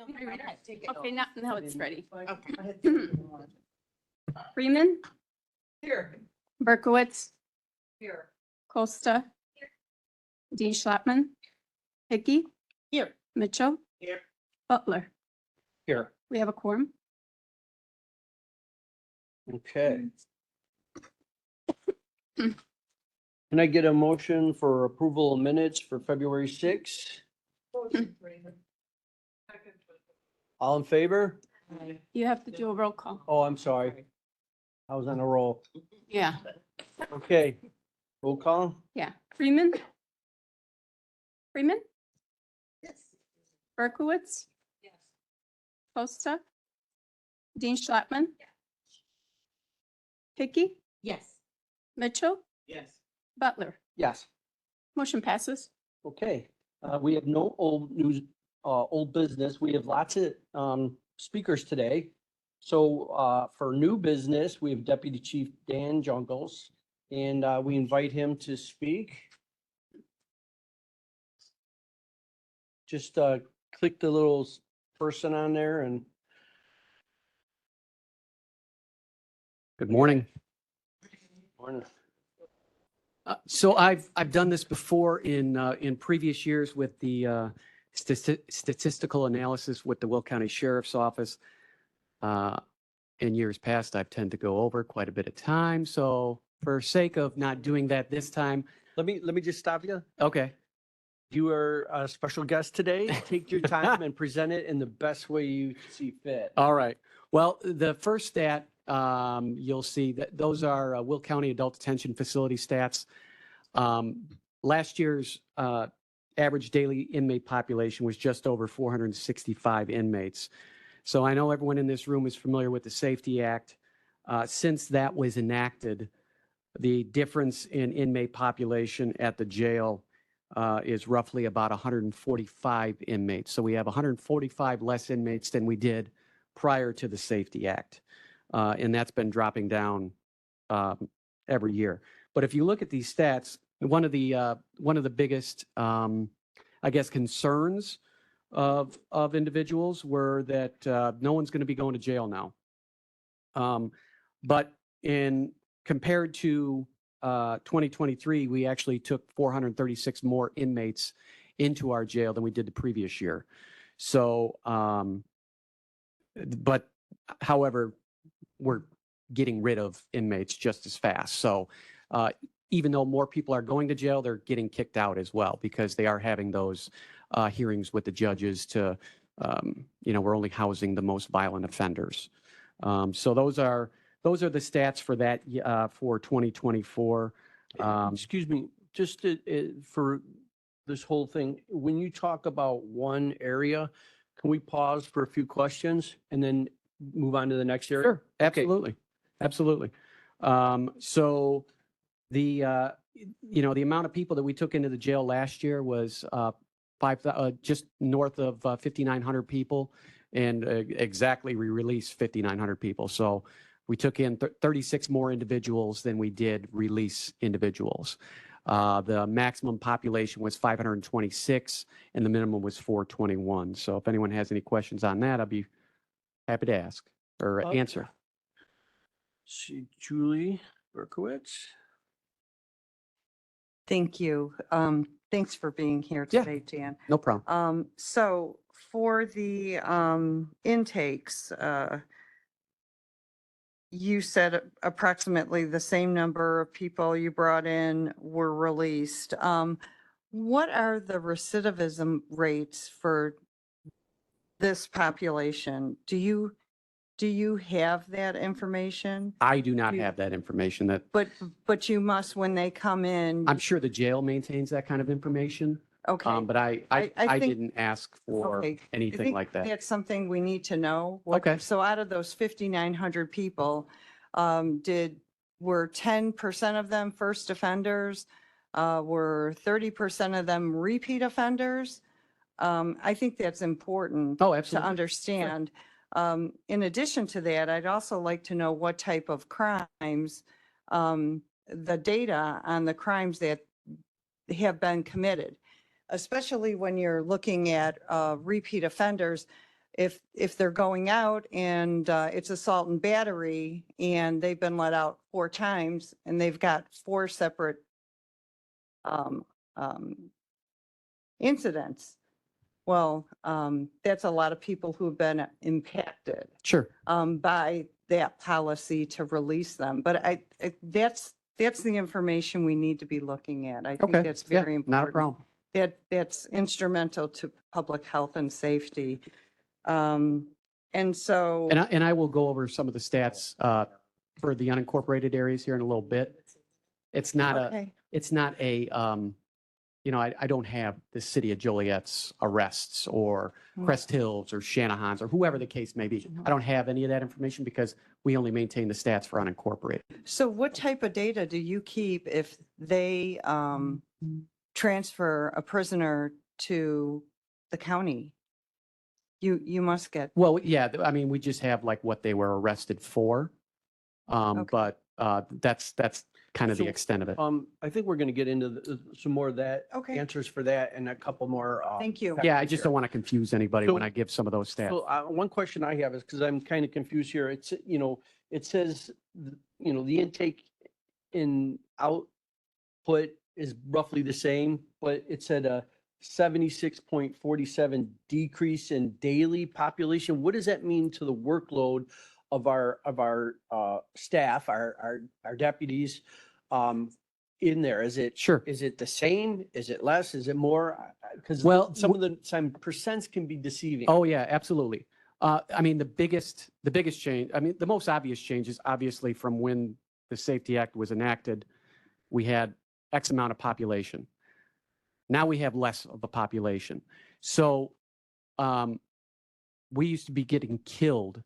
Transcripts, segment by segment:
Okay, now it's ready. Okay. Freeman, Here. Berkowitz, Here. Costa, Dean Schlappman, Hickey, Here. Mitchell, Here. Butler. Here. We have a quorum. Okay. Can I get a motion for approval of minutes for February 6th? All in favor? You have to do a roll call. Oh, I'm sorry. I was on a roll. Yeah, Okay. Roll call? yeah. Freeman? Freeman, Yes. Berkowitz, Yes. Costa, Dean Schlappman, Hickey, Yes. Mitchell, Yes. Butler. Yes. Motion passes. Okay. We have no old news, old business. We have lots of speakers today. So for new business, we have Deputy Chief Dan Jungles, and we invite him to speak. Just click the little person on there and. Good morning. Morning. So I've done this before in previous years with the statistical analysis with the Will County Sheriff's Office. In years past, I've tend to go over quite a bit of time. So for sake of not doing that this time, Let me just stop you. okay. You are a special guest today. Take your time and present it in the best way you see fit. All right. Well, the first stat, you'll see that those are Will County Adult Detention Facility stats. Last year's average daily inmate population was just over 465 inmates. So I know everyone in this room is familiar with the Safety Act. Since that was enacted, the difference in inmate population at the jail is roughly about 145 inmates. So we have 145 less inmates than we did prior to the Safety Act. And that's been dropping down every year. But if you look at these stats, one of the biggest, I guess, concerns of individuals were that no one's going to be going to jail now. But compared to 2023, we actually took 436 more inmates into our jail than we did the previous year. So, but however, we're getting rid of inmates just as fast. So even though more people are going to jail, they're getting kicked out as well because they are having those hearings with the judges to, we're only housing the most violent offenders. So those are the stats for that for 2024. Excuse me, just for this whole thing, when you talk about one area, can we pause for a few questions and then move on to the next area? Sure, Okay. absolutely, absolutely. So the amount of people that we took into the jail last year was just north of 5,900 people, and exactly we released 5,900 people. So we took in 36 more individuals than we did release individuals. The maximum population was 526 and the minimum was 421. So if anyone has any questions on that, I'll be happy to ask or answer. See, Julie Berkowitz. Thank you. Thanks for being here Yeah. today, Dan. No problem. So for the intakes, you said approximately the same number of people you brought in were released. What are the recidivism rates for this population? Do you have that information? I do not you- have that information. That But you must when they come in. I'm sure the jail maintains that kind of information. Okay. But I I think- didn't ask for Okay. I anything think like that. That's something we need to know. Okay. So out of those 5,900 people, were 10% of them first offenders? Were 30% of them repeat offenders? I think that's important Oh, to absolutely. understand. In addition to that, I'd also like to know what type of crimes, the data on the crimes that have been committed, especially when you're looking at repeat offenders. if they're going out and it's assault and battery and they've been let out 4 times and they've got 4 separate um, um, incidents, well, that's a lot of people who have been impacted Sure. by that policy to release them. But that's the information we need to be looking at. I think Okay. that's Yeah, very important. not a problem. That's instrumental to public health and safety. And so, And I will go over some of the stats for the unincorporated areas here in a little bit. It's not okay, you know, I don't have the city of Joliet's arrests or Mm. Crest Hills or Shanahan's or whoever the case may be. I don't have any of that information because we only maintain the stats for unincorporated. so what type of data do you keep if they transfer a prisoner to the county? You must get, Well, yeah, I mean, we just have like what they were arrested for. Okay. But that's kind of the So, extent of it. I think we're going to get into some more of that, Okay. answers for that and a couple more. Thank you. Yeah, I factors just here. don't want to confuse anybody when So- I give some of those stats. So one question I have is, because I'm kind of confused here, it's, it says, the intake in output is roughly the same, but it said a 76.47 decrease in daily population. What does that mean to the workload of our staff, our deputies in there? Is it Sure. is it the same? Is it less? Is it more? Because Well, some percents can be deceiving. Oh, yeah, absolutely. I mean, the biggest change, I mean, the most obvious change is obviously from when the Safety Act was enacted, we had X amount of population. Now we have less of a population. So we used to be getting killed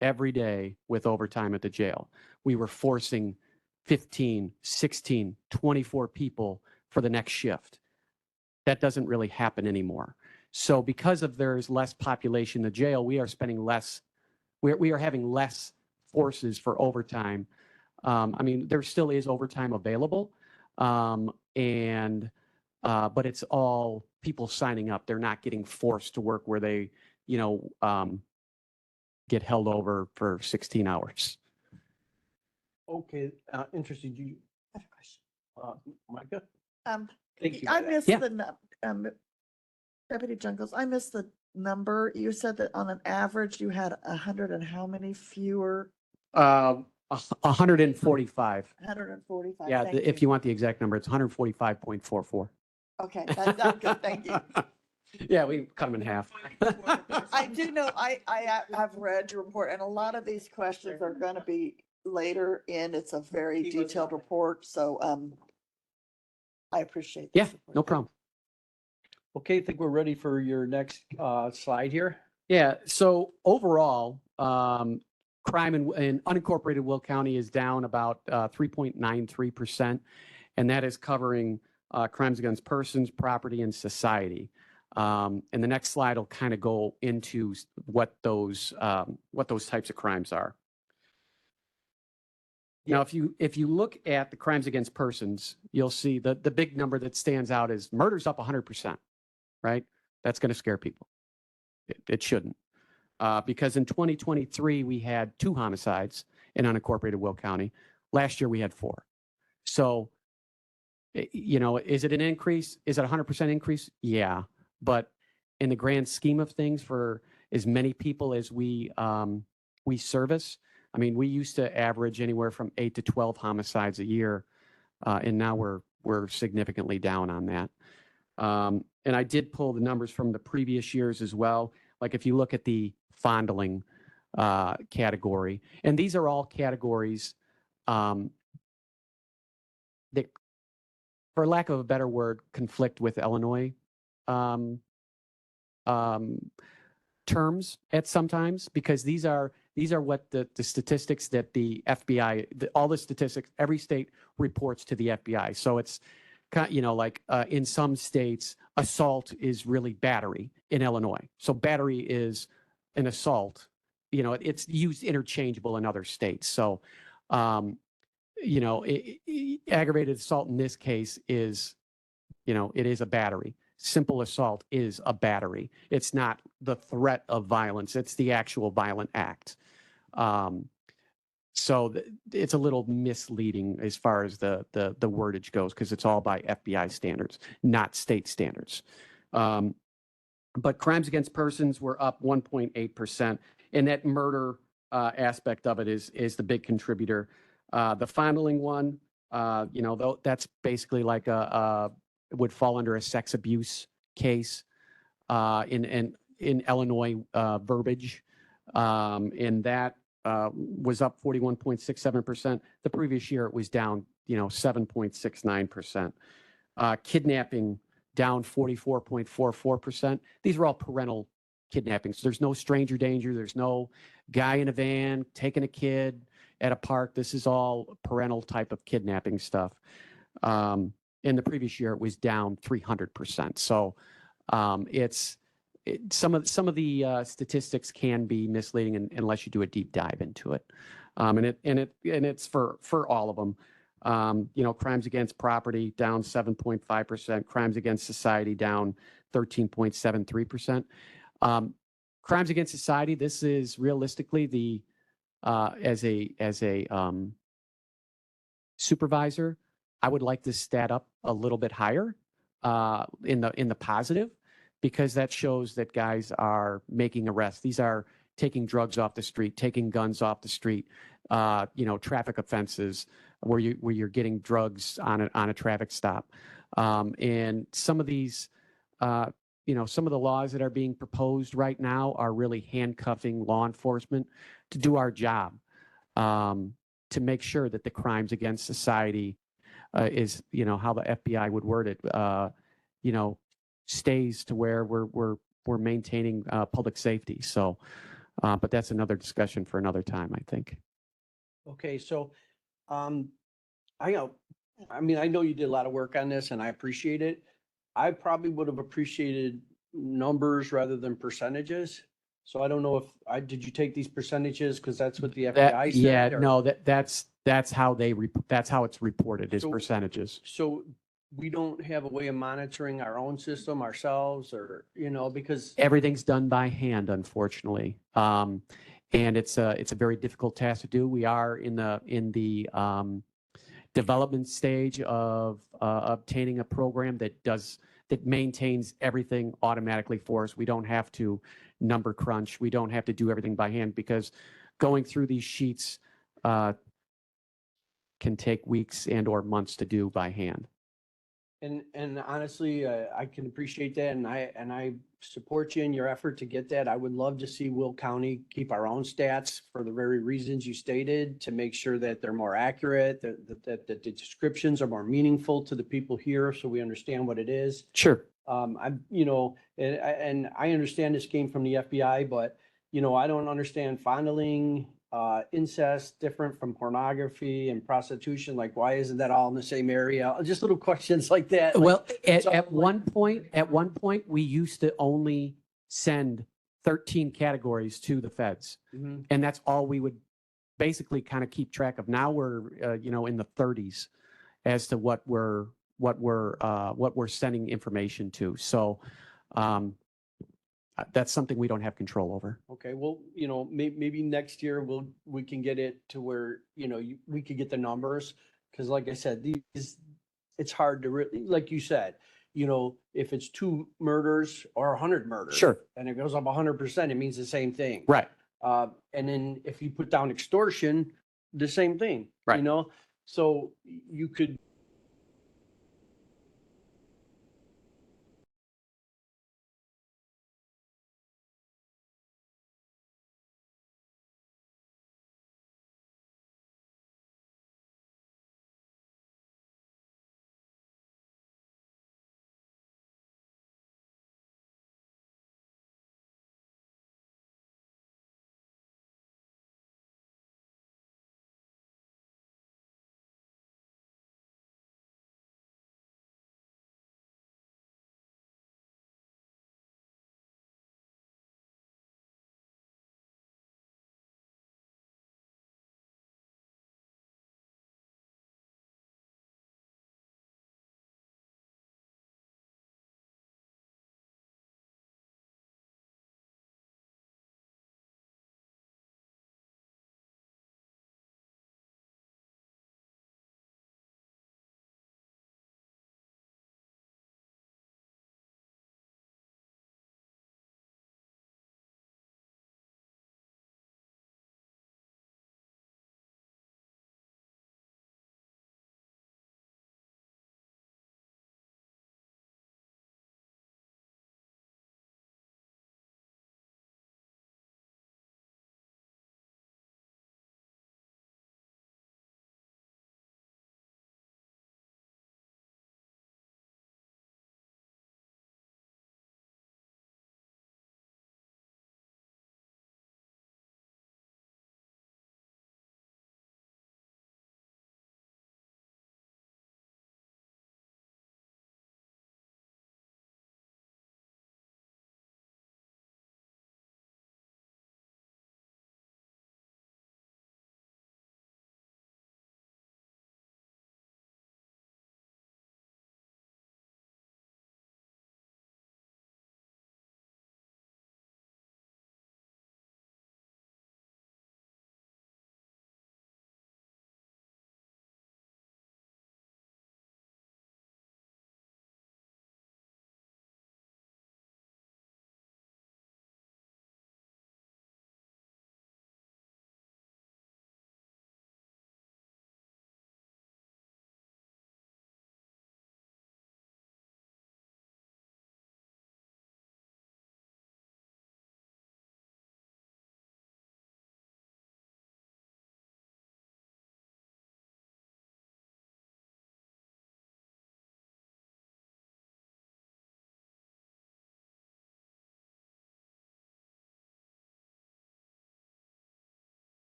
every day with overtime at the jail. We were forcing 15, 16, 24 people for the next shift. That doesn't really happen anymore. So because of there's less population in the jail, we are spending less, we are having less forces for overtime. I mean, there still is overtime available, but it's all people signing up. They're not getting forced to work where they, get held over for 16 hours. Okay, interesting. You, I have a question. Micah? Thank you I for that. missed Yeah. Deputy Jungles, I missed the number. You said that on an average you had 100 and how many fewer? 145. 145. Yeah, Thank if you want the exact number, it's 145.44. Okay, that's good, thank you. Yeah, we cut them in half. I do know, I've read your report and a lot of these questions are gonna be later in. It's a very detailed report, so, I appreciate. the Yeah, support. no problem. Okay, I think we're ready for your next slide here. Yeah, so overall, crime in unincorporated Will County is down about 3.93%, and that is covering crimes against persons, property, and society. And the next slide will kind of go into what those types of crimes are. Now, if you look at the crimes against persons, you'll see the big number that stands out is murder's up 100%, right? That's going to scare people. It shouldn't. Because in 2023, we had 2 homicides in unincorporated Will County. Last year, we had 4. So, is it an increase? Is it a 100% increase? Yeah. But in the grand scheme of things, for as many people as we service, I mean, we used to average anywhere from 8 to 12 homicides a year, and now we're significantly down on that. And I did pull the numbers from the previous years as well. Like if you look at the fondling category, and these are all categories that, for lack of a better word, conflict with Illinois terms at sometimes, because these are what the statistics that the FBI, all the statistics, every state reports to the FBI. So it's like in some states, assault is really battery in Illinois. So battery is an assault. It's used interchangeable in other states. So, aggravated assault in this case is, it is a battery. simple assault is a battery. It's not the threat of violence, it's the actual violent act. So it's a little misleading as far as the wordage goes, because it's all by FBI standards, not state standards. But crimes against persons were up 1.8%, and that murder aspect of it is the big contributor. The fondling one, though, that's basically like it would fall under a sex abuse case in Illinois verbiage, and that was up 41.67%. The previous year it was down, 7.69%. Kidnapping down 44.44%. These are all parental kidnappings. There's no stranger danger. There's no guy in a van taking a kid at a park. This is all parental type of kidnapping stuff. In the previous year, it was down 300%. So some of the statistics can be misleading unless you do a deep dive into it. And it's for all of them. Crimes against property down 7.5%, crimes against society down 13.73%. Crimes against society, this is realistically as a supervisor, I would like this stat up a little bit higher in the positive, because that shows that guys are making arrests. These are taking drugs off the street, taking guns off the street, traffic offenses where you're getting drugs on a traffic stop. And some of these, some of the laws that are being proposed right now are really handcuffing law enforcement to do our job, to make sure that the crimes against society is, how the FBI would word it, stays to where we're maintaining public safety. So, but that's another discussion for another time, I think. Okay, so, I know you did a lot of work on this and I appreciate it. I probably would have appreciated numbers rather than percentages. So I don't know did you take these percentages because that's what the FBI said? Yeah, or- no, that's how that's how it's reported, is So- percentages. So we don't have a way of monitoring our own system ourselves, or, because, Everything's done by hand, unfortunately. And it's a very difficult task to do. We are in the development stage of obtaining a program that maintains everything automatically for us. We don't have to number crunch. We don't have to do everything by hand, because going through these sheets can take weeks and/or months to do by hand. and honestly, I can appreciate that, and I support you in your effort to get that. I would love to see Will County keep our own stats for the very reasons you stated, to make sure that they're more accurate, that the descriptions are more meaningful to the people here, so we understand what it is. Sure. And I understand this came from the FBI, but, I don't understand fondling, incest different from pornography and prostitution. Like, why isn't that all in the same area? Just little questions like that. like- Well, so, at one point, we used to only send 13 categories to the feds, Mhm. and that's all we would basically kind of keep track of. Now we're, in the 30s as to what we're sending information to. So, that's something we don't have control over. Okay, well, maybe next year we can get it to where, we could get the numbers. Cause like I said, it's hard to really, like you said, if it's 2 murders or 100 murders. Sure. And it goes up 100%, it means the same thing. Right. And then if you put down extortion, the same thing. Right. So you could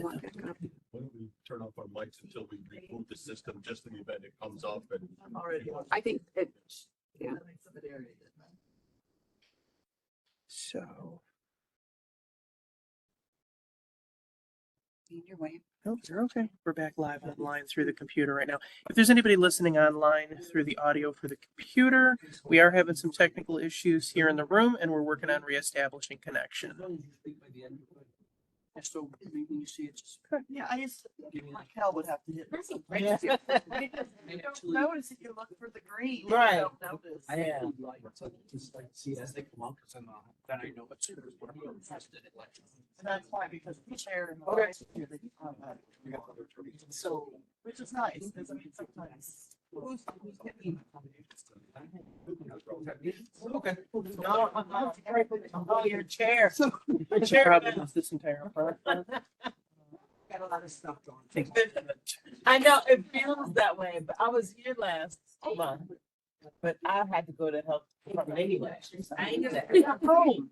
Why don't we turn off our mics until we reboot the system, just in the event it comes up and. I think it, So, your way. oh, you're okay. We're back live online through the computer right now. If there's anybody listening online through the audio for the computer, we are having some technical issues here in the room and we're working on reestablishing connection. So when you see it, just. Yeah, I used to, like Cal would have to hit. some Yeah. buttons. You don't notice if you look for the green. you Right. don't notice. I am like, just like see as they come out, because then I know it's. And that's why, because the chair and the Okay. vice chair, they become that. So, which is nice, because I mean, sometimes. Who's getting- Okay. Oh, your chair. My chair probably was this entire front. Got a lot of stuff going. Take I know it feels that way, but I was here last month. But I had to go to health department anyway. I ain't gonna be at home.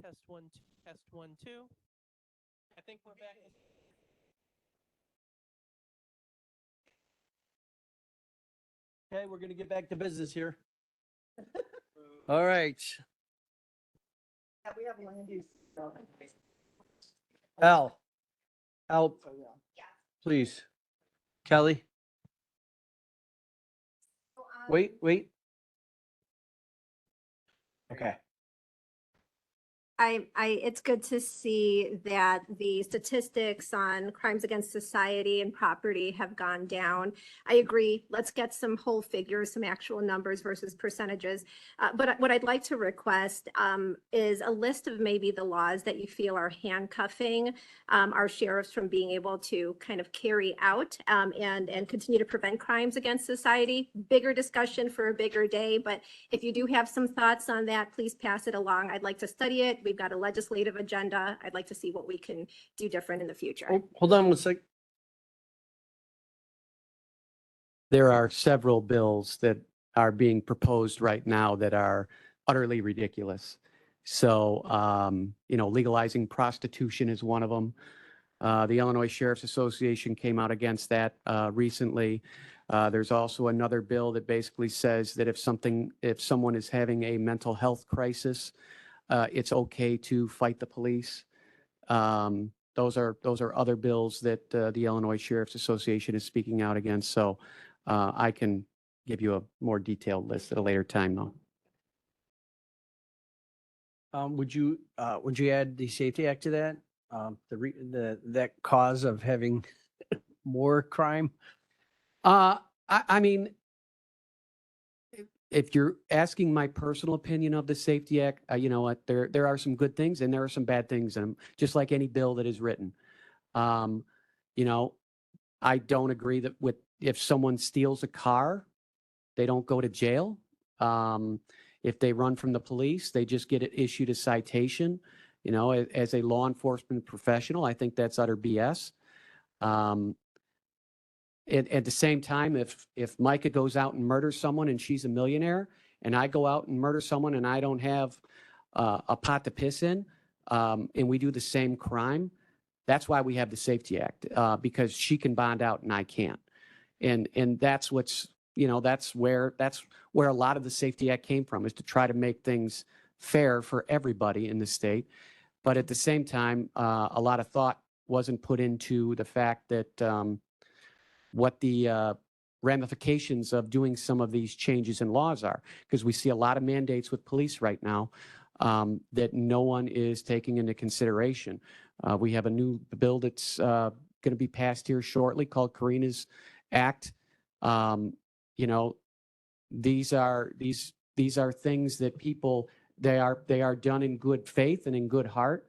Test one, test 1, 2. I think we're back. Okay, we're gonna get back to business here. All right. we have land use. Al, please. Kelly, wait. Okay. It's good to see that the statistics on crimes against society and property have gone down. I agree. Let's get some whole figures, some actual numbers versus percentages. But what I'd like to request is a list of maybe the laws that you feel are handcuffing our sheriffs from being able to kind of carry out and continue to prevent crimes against society. Bigger discussion for a bigger day, but if you do have some thoughts on that, please pass it along. I'd like to study it. We've got a legislative agenda. I'd like to see what we can do different in the future. Hold on one sec. There are several bills that are being proposed right now that are utterly ridiculous. So, legalizing prostitution is one of them. The Illinois Sheriff's Association came out against that recently. There's also another bill that basically says that if someone is having a mental health crisis, it's okay to fight the police. Those are other bills that the Illinois Sheriff's Association is speaking out against. So I can give you a more detailed list at a later time, though. Would you add the Safety Act to that? That cause of having more crime? I mean, if you're asking my personal opinion of the Safety Act, you know what, there are some good things and there are some bad things in them, just like any bill that is written. I don't agree that if someone steals a car, they don't go to jail. If they run from the police, they just get issued a citation. As a law enforcement professional, I think that's utter BS. At the same time, if Micah goes out and murders someone and she's a millionaire, and I go out and murder someone and I don't have a pot to piss in, and we do the same crime, that's why we have the Safety Act, because she can bond out and I can't. And that's that's where a lot of the Safety Act came from, is to try to make things fair for everybody in the state. But at the same time, a lot of thought wasn't put into the fact that what the ramifications of doing some of these changes in laws are, because we see a lot of mandates with police right now that no one is taking into consideration. We have a new bill that's going to be passed here shortly called Karina's Act. These are things that people, they are done in good faith and in good heart.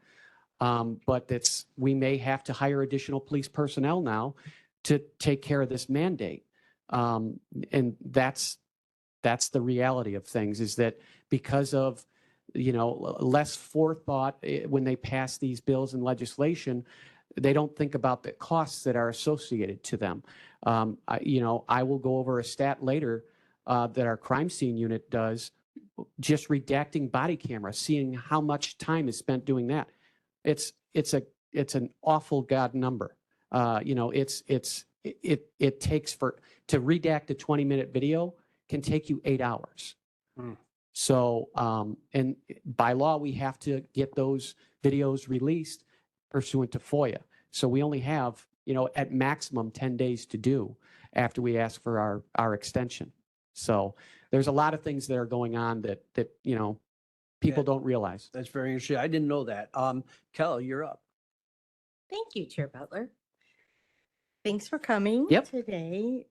But we may have to hire additional police personnel now to take care of this mandate. And that's the reality of things, is that because of, less forethought when they pass these bills and legislation, they don't think about the costs that are associated to them. I will go over a stat later that our crime scene unit does, just redacting body cameras, seeing how much time is spent doing that. It's an awful God number. It takes to redact a 20-minute video can take you 8 hours. So, and by law, we have to get those videos released pursuant to FOIA. So we only have, at maximum 10 days to do after we ask for our extension. So there's a lot of things that are going on that people don't realize. That's very interesting. I didn't know that. Kelly, you're up. Thank you, Chair Butler. Thanks for coming Yep. today,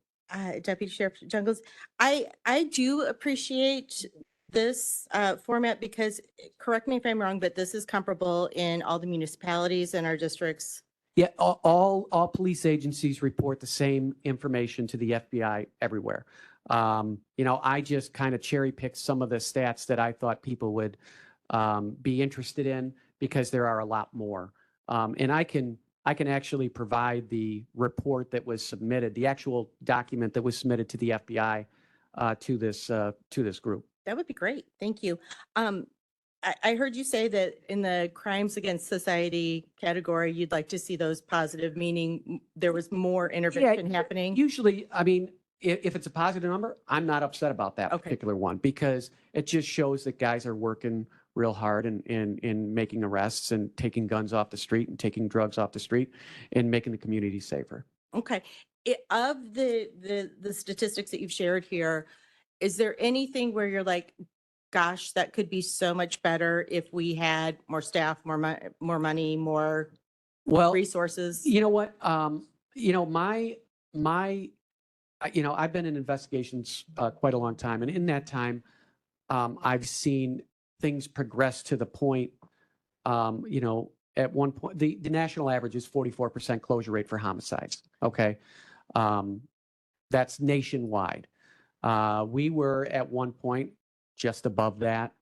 Deputy Sheriff Jungles. I do appreciate this format because, correct me if I'm wrong, but this is comparable in all the municipalities in our districts. Yeah, all police agencies report the same information to the FBI everywhere. I just kind of cherry picked some of the stats that I thought people would be interested in, because there are a lot more. And I can actually provide the report that was submitted, the actual document that was submitted to the FBI to this group. That would be great. Thank you. I heard you say that in the crimes against society category, you'd like to see those positive, meaning there was more intervention happening. Usually, I mean, if it's a positive number, I'm not upset about that Okay. particular one, because it just shows that guys are working real hard in making arrests and taking guns off the street and taking drugs off the street and making the community safer. Okay. Of the statistics that you've shared here, is there anything where you're like, gosh, that could be so much better if we had more staff, more money, more Well, resources? you know what? I've been in investigations quite a long time, and in that time, I've seen things progress to the point. At one point, the national average is 44% closure rate for homicides. Okay, that's nationwide. We were at one point just above that.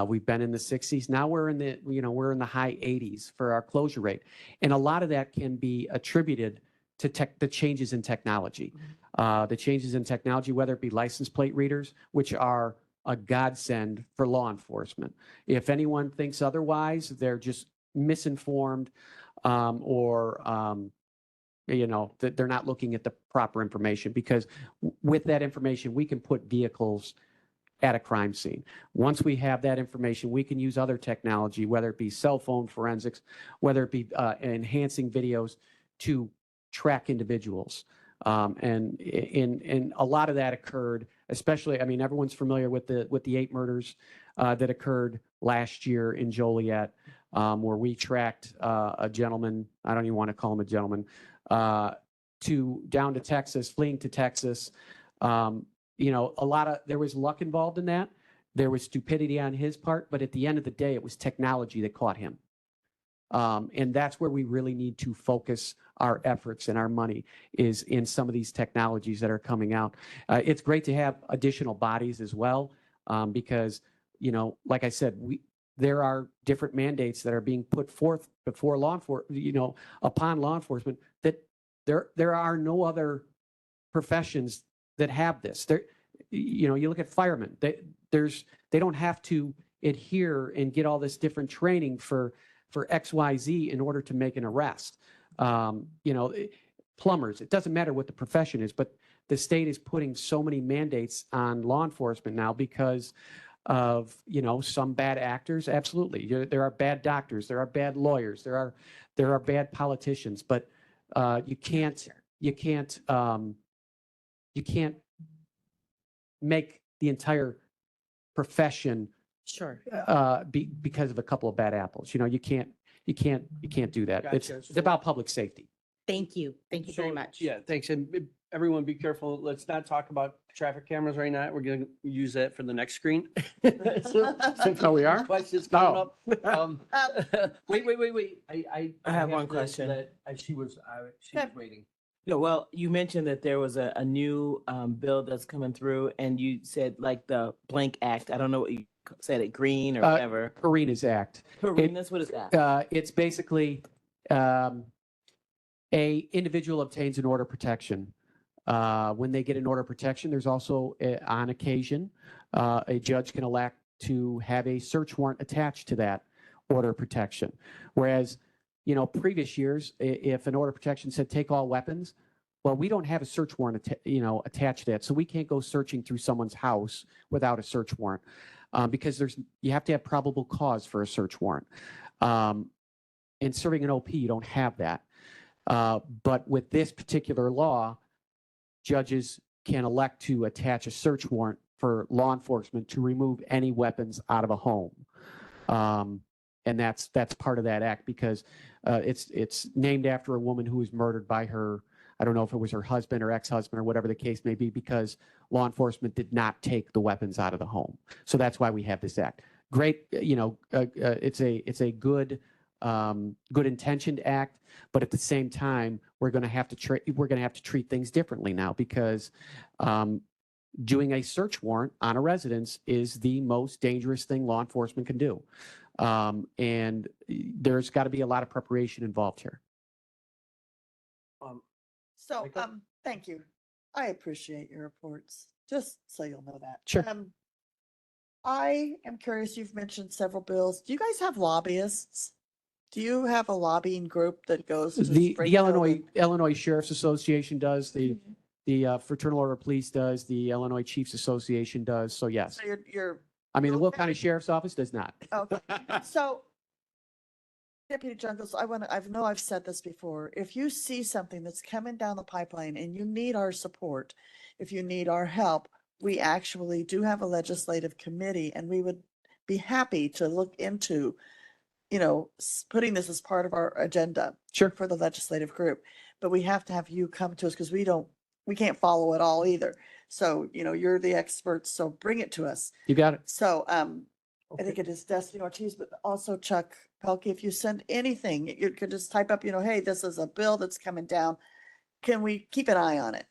We've been in the 60s. Now we're in the high 80s for our closure rate, and a lot of that can be attributed to the changes in technology. The changes in technology, whether it be license plate readers, which are a godsend for law enforcement. If anyone thinks otherwise, they're just misinformed, or that they're not looking at the proper information, because with that information, we can put vehicles at a crime scene. Once we have that information, we can use other technology, whether it be cell phone forensics, whether it be enhancing videos to track individuals. And a lot of that occurred, especially, I mean, everyone's familiar with the 8 murders that occurred last year in Joliet, where we tracked a gentleman, I don't even want to call him a gentleman, down to Texas, fleeing to Texas. There was luck involved in that. There was stupidity on his part, but at the end of the day, it was technology that caught him. And that's where we really need to focus our efforts and our money, is in some of these technologies that are coming out. It's great to have additional bodies as well, because, like I said, there are different mandates that are being put forth before upon law enforcement, that there are no other professions that have this. You look at firemen, they don't have to adhere and get all this different training for XYZ in order to make an arrest. Plumbers, it doesn't matter what the profession is, but the state is putting so many mandates on law enforcement now because of, some bad actors. Absolutely. There are bad doctors, there are bad lawyers, there are bad politicians, but you can't make the entire profession Sure. because of a couple of bad apples. You can't do that. Gotcha. It's about public safety. Thank you. Thank you very So, much. Yeah, thanks. And everyone be careful. Let's not talk about traffic cameras right now. We're going to use that for the next screen. Oh, we are? Questions coming Oh. up. Wait. I have one to question. she was waiting. No, well, you mentioned that there was a new bill that's coming through, and you said like the blank act. I don't know what you said, it green or whatever. Arenas Act. Arenas, what is that? It's basically a individual obtains an order of protection. When they get an order of protection, there's also, on occasion, a judge can elect to have a search warrant attached to that order of protection. Whereas, previous years, if an order of protection said take all weapons, well, we don't have a search warrant, attached to that, so we can't go searching through someone's house without a search warrant, because you have to have probable cause for a search warrant. In serving an OP, you don't have that. But with this particular law, judges can elect to attach a search warrant for law enforcement to remove any weapons out of a home. And that's part of that act, because it's named after a woman who was murdered by her, I don't know if it was her husband or ex-husband or whatever the case may be, because law enforcement did not take the weapons out of the home. So that's why we have this act. Great, it's a good intentioned act, but at the same time, we're going to have to treat things differently now, because doing a search warrant on a residence is the most dangerous thing law enforcement can do. And there's got to be a lot of preparation involved here. So, Michael? thank you. I appreciate your reports, just so you'll know that. Sure. I am curious, you've mentioned several bills. Do you guys have lobbyists? Do you have a lobbying group that goes to The Springfield? Illinois Sheriff's Association does, the Fraternal Order of Police does, the Illinois Chiefs Association does, so yes. So you're I mean, the Will Okay. County Sheriff's Office does not. Okay. So Deputy Jungles, I've said this before. If you see something that's coming down the pipeline and you need our support, if you need our help, we actually do have a legislative committee and we would be happy to look into, putting this as part of our agenda Sure. for the legislative group. But we have to have you come to us because we can't follow it all either. So, you're the experts, so bring it to us. You got it. So, I think it is Destiny Ortiz, but also Chuck Pelkey, if you send anything, you could just type up, hey, this is a bill that's coming down. Can we keep an eye on it?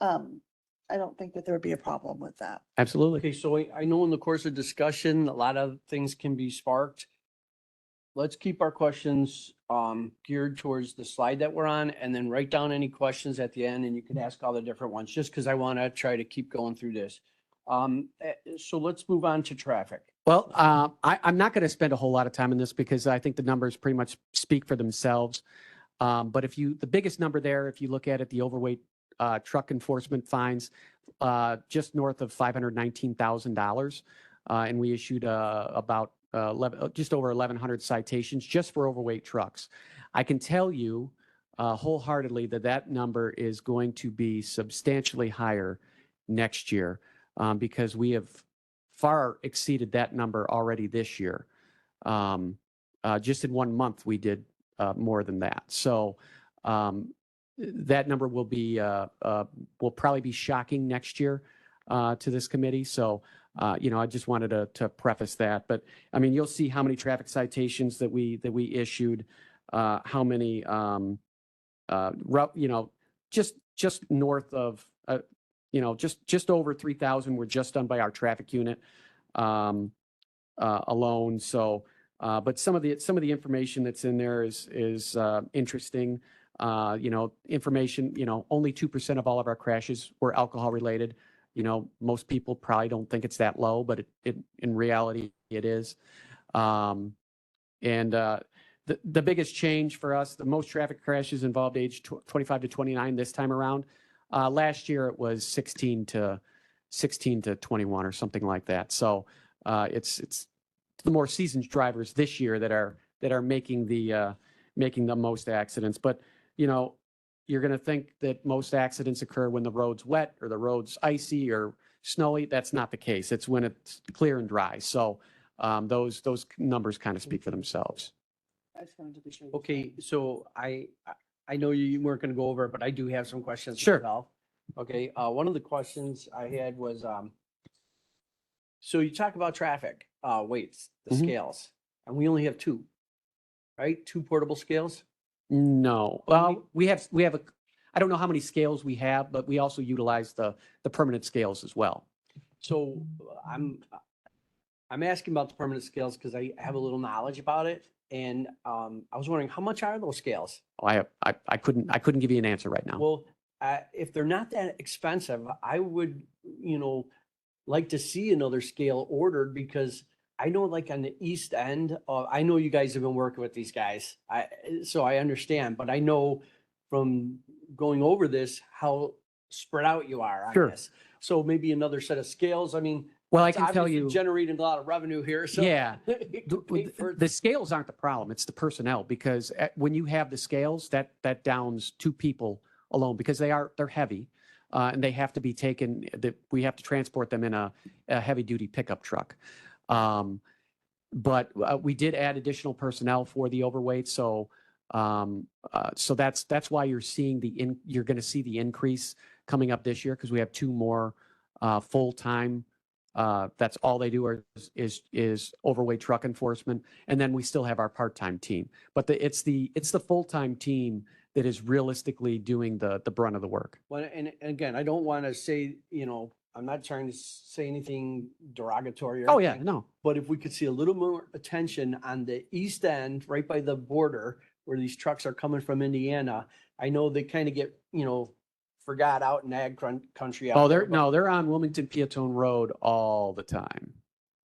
I don't think that there would be a problem with that. Absolutely. Okay, so I know in the course of discussion, a lot of things can be sparked. Let's keep our questions geared towards the slide that we're on and then write down any questions at the end and you can ask all the different ones, just because I want to try to keep going through this. So let's move on to traffic. Well, I'm not going to spend a whole lot of time on this because I think the numbers pretty much speak for themselves. But the biggest number there, if you look at it, the overweight truck enforcement fines, just north of $519,000. And we issued about just over 1,100 citations just for overweight trucks. I can tell you wholeheartedly that number is going to be substantially higher next year because we have far exceeded that number already this year. Just in 1 month, we did more than that. So that number will probably be shocking next year to this committee. So, I just wanted to preface that. But I mean, you'll see how many traffic citations that we issued, how many, just north of, just over 3,000 were just done by our traffic unit alone. So, but some of the information that's in there is interesting. Information, only 2% of all of our crashes were alcohol related. Most people probably don't think it's that low, but it in reality it is. The biggest change for us, the most traffic crashes involved age 25 to 29 this time around. Last year it was 16 to 21 or something like that. So it's the more seasoned drivers this year that are making the most accidents. But you're going to think that most accidents occur when the road's wet or the road's icy or snowy. That's not the case. It's when it's clear and dry. So those numbers kind of speak for themselves. Okay, so I know you weren't going to go over it, but I do have some questions. Sure. myself. Okay, one of the questions I had was, so you talk about traffic weights, the Mhm. scales, and we only have 2, right? 2 portable scales? No. Well, we have I don't know how many scales we have, but we also utilize the permanent scales as well. So I'm asking about the permanent scales because I have a little knowledge about it. And I was wondering, how much are those scales? I couldn't give you an answer right now. Well, if they're not that expensive, I would, like to see another scale ordered because I know like on the east end, I know you guys have been working with these guys. So I understand, but I know from going over this, how spread out you are on Sure. this. So maybe another set of scales. I mean, Well, I it's can tell obviously you, generating a lot of revenue here. So yeah, pay for- the scales aren't the problem. It's the personnel because when you have the scales, that downs 2 people alone because they're heavy and they have to be taken. We have to transport them in a heavy duty pickup truck. But we did add additional personnel for the overweight. So that's why you're seeing you're going to see the increase coming up this year because we have 2 more full-time. That's all they do is overweight truck enforcement. And then we still have our part-time team, but it's the full-time team that is realistically doing the brunt of the work. Well, and again, I don't want to say, I'm not trying to say anything derogatory or Oh, yeah, anything, no. but if we could see a little more attention on the east end, right by the border where these trucks are coming from Indiana. I know they kind of get, forgot out in ag country. out Oh, there, but- they're on Wilmington Piatone Road all the time.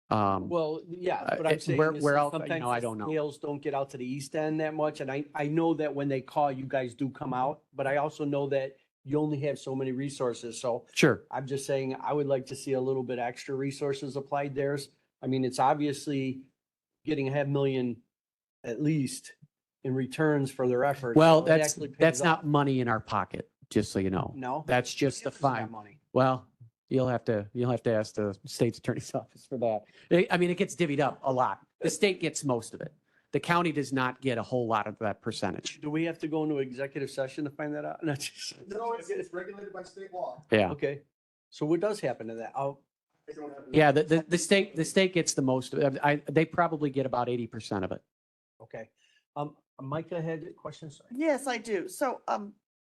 Well, yeah, but I'm saying is where else, sometimes I the don't know. scales don't get out to the east end that much. And I know that when they call, you guys do come out, but I also know that you only have so many resources. So Sure. I'm just saying, I would like to see a little bit extra resources applied there. I mean, it's obviously getting $500,000 at least in returns for their efforts. Well, so it that's, actually pays that's not off. money in our pocket, just so you know. No? That's just the This is not fine. money. Well, you'll have to ask the state's attorney's office for that. I mean, it gets divvied up a lot. The state gets most of it. The county does not get a whole lot of that percentage. Do we have to go into executive session to find that out? No, just- No, it's regulated by state law. Yeah. Okay. So what does happen to that? Oh, Yeah, the state gets the most. They probably get about 80% of it. okay. Micah had questions? Yes, I do. So,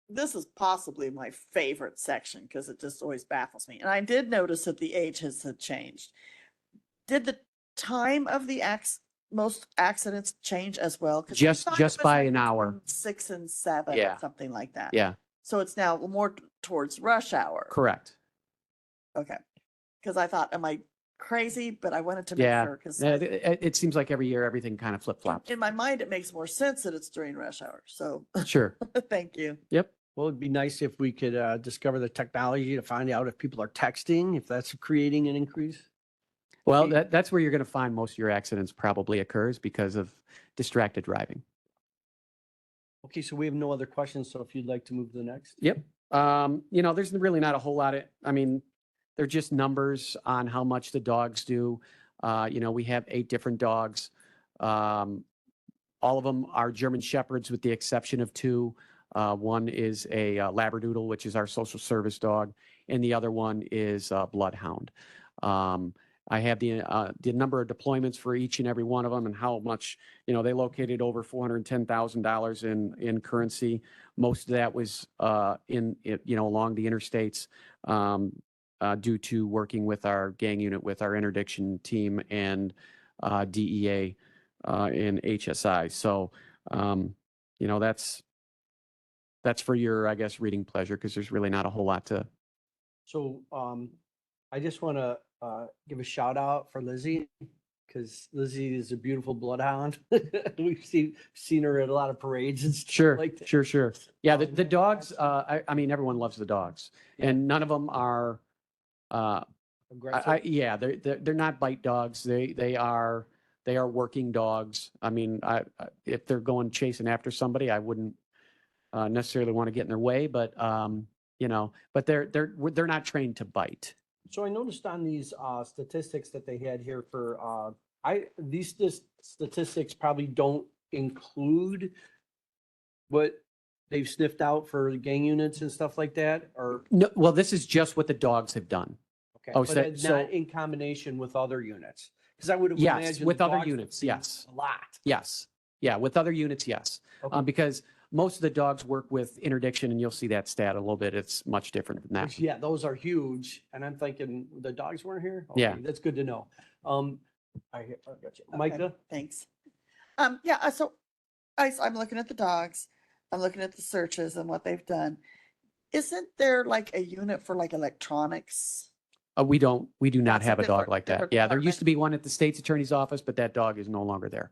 this is possibly my favorite section because it just always baffles me. And I did notice that the age has had changed. Did the time of the most accidents change as well? 'Cause I Just- thought it just was by like an hour. between 6 and 7 Yeah. or something like that. Yeah, So it's now more towards rush hour. correct. Okay. Because I thought, am I crazy? But I wanted to make Yeah. sure because It seems like every year everything kind of flip flops. in my mind, it makes more sense that it's during rush hour. So Sure. thank you. Yep. Well, it'd be nice if we could discover the technology to find out if people are texting, if that's creating an increase. Well, Okay. that's where you're going to find most of your accidents probably occurs because of distracted driving. Okay, so we have no other questions. So if you'd like to move to the next. Yep. There's really not a whole lot of, I mean, they're just numbers on how much the dogs do. We have 8 different dogs. All of them are German Shepherds with the exception of 2. One is a Labradoodle, which is our social service dog, and the other one is a Bloodhound. I have the number of deployments for each and every one of them and how much, they located over $410,000 in currency. Most of that was along the interstates due to working with our gang unit, with our interdiction team and DEA in HSI. So, that's for your, I guess, reading pleasure because there's really not a whole lot to. So I just want to give a shout out for Lizzie because Lizzie is a beautiful bloodhound. We've seen her at a lot of parades and stuff Sure, like that. sure. Yeah, the dogs, I mean, everyone loves the dogs and none of them are, Aggressive. they're not bite dogs. They are working dogs. I mean, if they're going chasing after somebody, I wouldn't necessarily want to get in their way, but but they're not trained to bite. So I noticed on these statistics that they had here for these statistics probably don't include what they've sniffed out for gang units and stuff like that, or No, well, this is just what the dogs have done. okay, Oh, but so- it's so- not in combination with other units. Because I would have Yes, imagined with the other dogs would units, be yes. a lot. Yes. Yeah, with other units, yes. Okay. Because most of the dogs work with interdiction, and you'll see that stat a little bit. It's much different than that. Which, yeah, those are huge, and I'm thinking the dogs weren't here. Yeah. Okay, that's good to know. I got you, Okay, Micah. Thanks. So I'm looking at the dogs. I'm looking at the searches and what they've done. Isn't there like a unit for like electronics? We do not That's a have a dog different- like that. different Yeah, there used department. to be one at the state's attorney's office, but that dog is no longer there.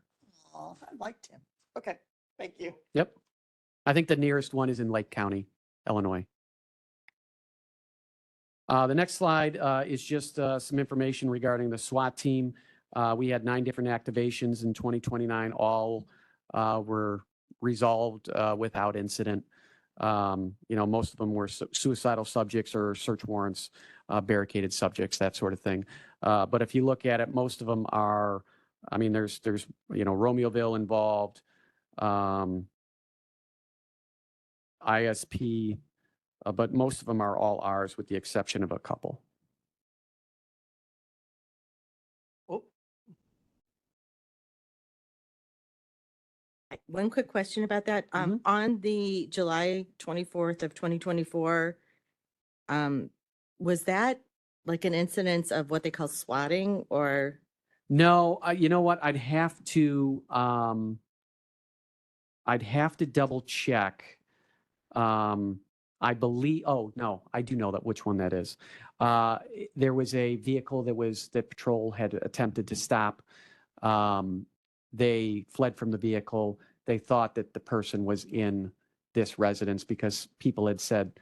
Oh, I liked him. Okay, thank you. Yep. I think the nearest one is in Lake County, Illinois. The next slide is just some information regarding the SWAT team. We had 9 different activations in 2029. All were resolved without incident. Most of them were suicidal subjects or search warrants, barricaded subjects, that sort of thing. But if you look at it, most of them are, I mean, there's Romeoville involved, ISP, but most of them are all ours with the exception of a couple. Oh, One quick question about that. On the July 24th of 2024, was that like an incidence of what they call swatting or? No, you know what? I'd have to double check. I believe, oh, no, I do know that which one that is. There was a vehicle that patrol had attempted to stop. They fled from the vehicle. They thought that the person was in this residence because people had said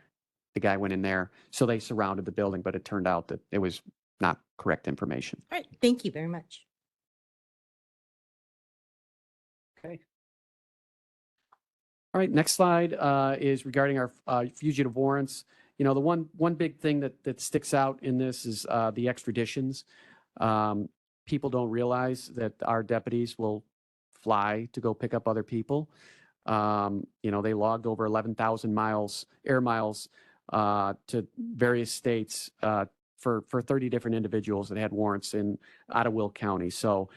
the guy went in there. So they surrounded the building, but it turned out that it was not correct information. All right, thank you very much. Okay. All right, next slide is regarding our fugitive warrants. You know, the one big thing that sticks out in this is the extraditions. People don't realize that our deputies will fly to go pick up other people. You know, they logged over 11,000 miles, air miles, to various states for 30 different individuals that had warrants out of Will County. So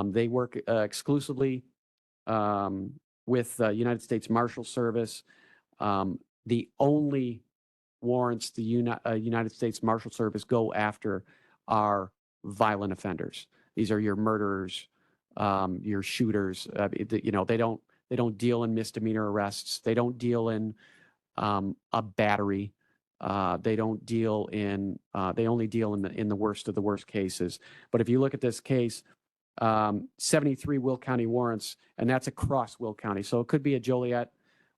they work exclusively with United States Marshal Service. The only warrants the United States Marshal Service go after are violent offenders. These are your murderers, your shooters. You know, they don't deal in misdemeanor arrests. They don't deal in a battery. They don't deal in. They only deal in the worst of the worst cases. But if you look at this case, 73 Will County warrants, and that's across Will County. So it could be a Joliet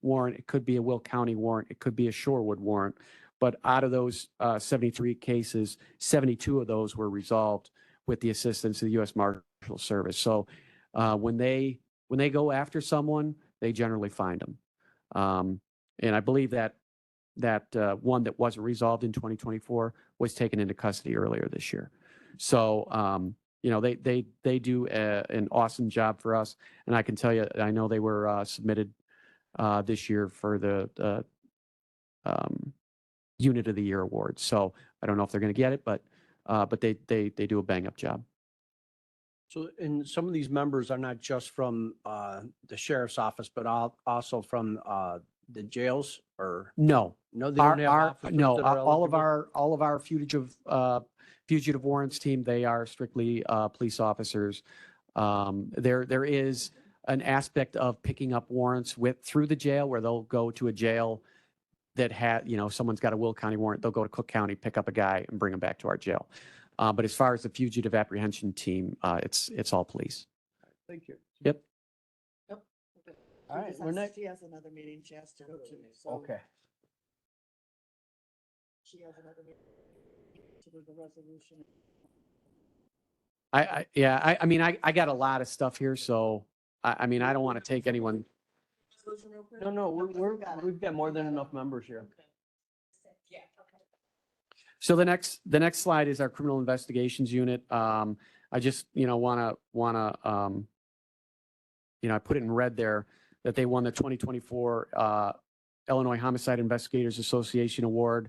warrant, it could be a Will County warrant, it could be a Shorewood warrant. But out of those 73 cases, 72 of those were resolved with the assistance of the U.S. Marshal Service. So when they go after someone, they generally find them. And I believe that one that wasn't resolved in 2024 was taken into custody earlier this year. So you know, they do an awesome job for us. And I can tell you, I know they were submitted this year for the Unit of the Year award. So I don't know if they're going to get it, but they do a bang up job. So, and some of these members are not just from the sheriff's office, but also from the jails, or No, no, they don't have officers no, that are all of eligible? our fugitive warrants team, they are strictly police officers. There is an aspect of picking up warrants through the jail, where they'll go to a jail that you know, someone's got a Will County warrant, they'll go to Cook County, pick up a guy and bring him back to our jail. But as far as the fugitive apprehension team, it's all police. Thank you. Yep. All right, we're next. She has another meeting she has to go to. So Okay. she has another meeting to do the resolution. I mean, I got a lot of stuff here, so I mean, I don't want to take anyone. No, we've got more than enough members here. So the next slide is our criminal investigations unit. I just, you know, wanna, you know, I put it in red there that they won the 2024 Illinois Homicide Investigators Association Award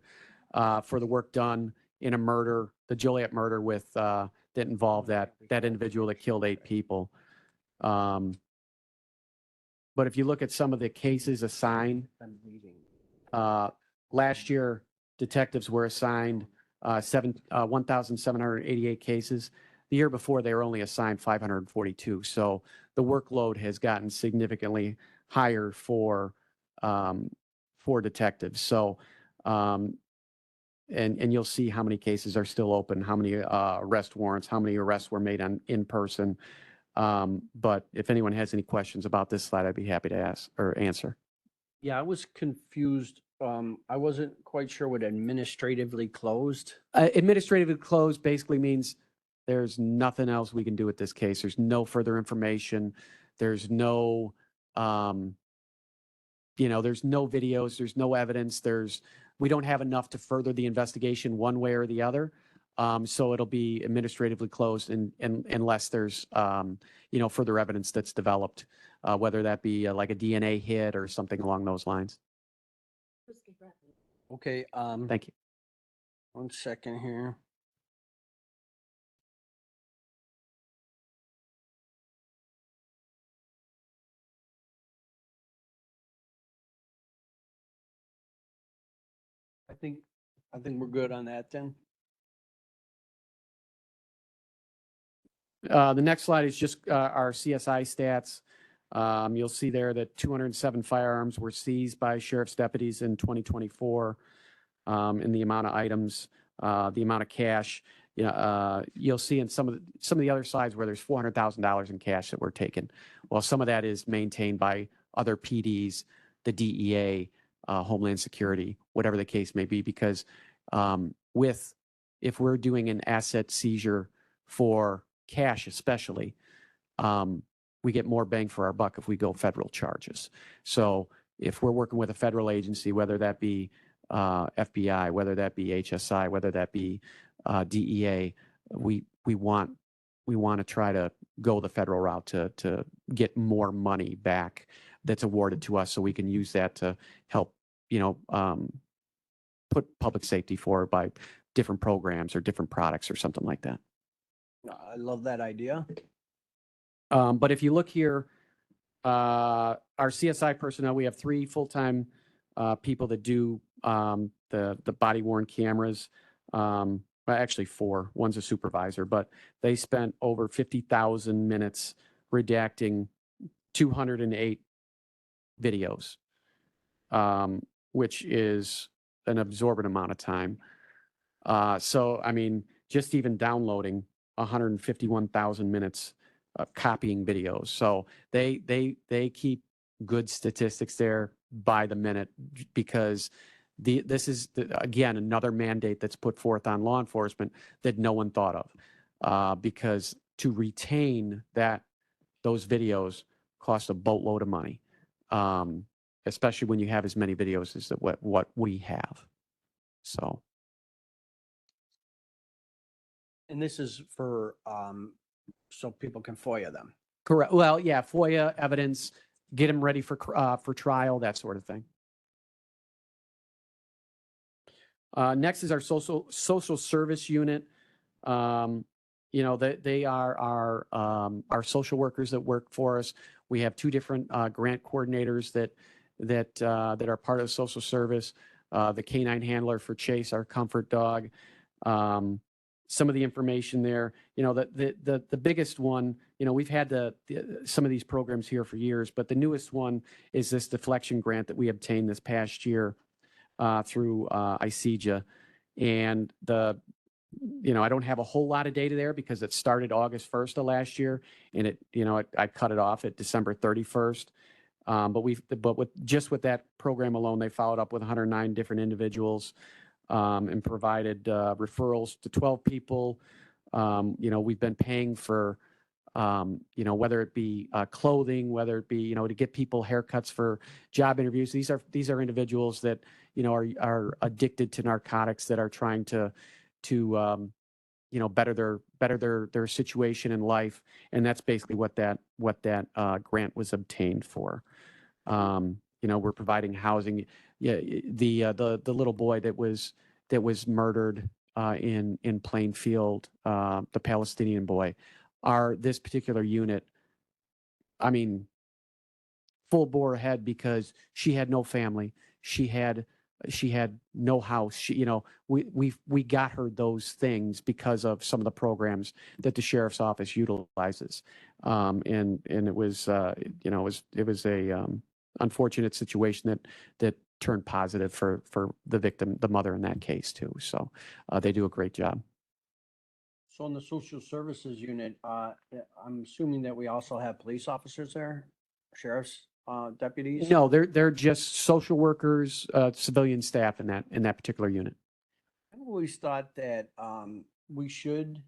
for the work done in a murder, the Joliet murder that involved that individual that killed 8 people. But if you look at some of the cases assigned, last year, detectives were assigned 1,788 cases. The year before, they were only assigned 542. So the workload has gotten significantly higher for detectives. So, and you'll see how many cases are still open, how many arrest warrants, how many arrests were made in person. But if anyone has any questions about this slide, I'd be happy to ask or answer. Yeah, I was confused. I wasn't quite sure what administratively closed. Administratively closed basically means there's nothing else we can do with this case. There's no further information. There's no, you know, there's no videos, there's no evidence. We don't have enough to further the investigation one way or the other. So it'll be administratively closed unless there's, you know, further evidence that's developed, whether that be like a DNA hit or something along those lines. Okay, Thank you. 1 second here. I think we're good on that then. The next slide is just our CSI stats. You'll see there that 207 firearms were seized by sheriff's deputies in 2024. In the amount of items, the amount of cash, you know, you'll see in some of the other slides where there's $400,000 in cash that were taken. Well, some of that is maintained by other PDs, the DEA, Homeland Security, whatever the case may be, because with if we're doing an asset seizure for cash especially, we get more bang for our buck if we go federal charges. So if we're working with a federal agency, whether that be FBI, whether that be HSI, whether that be DEA, we want to try to go the federal route to get more money back that's awarded to us, so we can use that to help, put public safety forward by different programs or different products or something like that. I love that idea. But if you look here, our CSI personnel, we have 3 full-time people that do the body worn cameras. Well, actually 4. One's a supervisor, but they spent over 50,000 minutes redacting 208 videos, which is an absorbent amount of time. So, I mean, just even downloading 151,000 minutes of copying videos. So they keep good statistics there by the minute, because this is again another mandate that's put forth on law enforcement that no one thought of, because to retain those videos costs a boatload of money, especially when you have as many videos as what we have. So. And this is for, so people can FOIA them. Correct. Well, yeah, FOIA evidence, get them ready for trial, that sort of thing. Next is our social service unit. They are our social workers that work for us. We have 2 different grant coordinators that are part of social service. The canine handler for Chase, our comfort dog. Some of the information there, the biggest one, we've had some of these programs here for years, but the newest one is this deflection grant that we obtained this past year through ICEJA. And I don't have a whole lot of data there because it started August 1st of last year, and I cut it off at December 31st. But with that program alone, they followed up with 109 different individuals, and provided referrals to 12 people. We've been paying for, whether it be clothing, whether it be, to get people haircuts for job interviews. These are individuals that, are addicted to narcotics, that are trying to better their situation in life. And that's basically what that grant was obtained for. We're providing housing. Yeah, the little boy that was murdered in Plainfield, the Palestinian boy, this particular unit, I mean, full bore ahead, because she had no family, she had no house. We got her those things because of some of the programs that the sheriff's office utilizes, and it was a unfortunate situation that turned positive for the victim, the mother in that case too. So they do a great job. So in the social services unit, I'm assuming that we also have police officers there, sheriff's deputies? No, they're just social workers, civilian staff in that particular unit. I've always thought that we should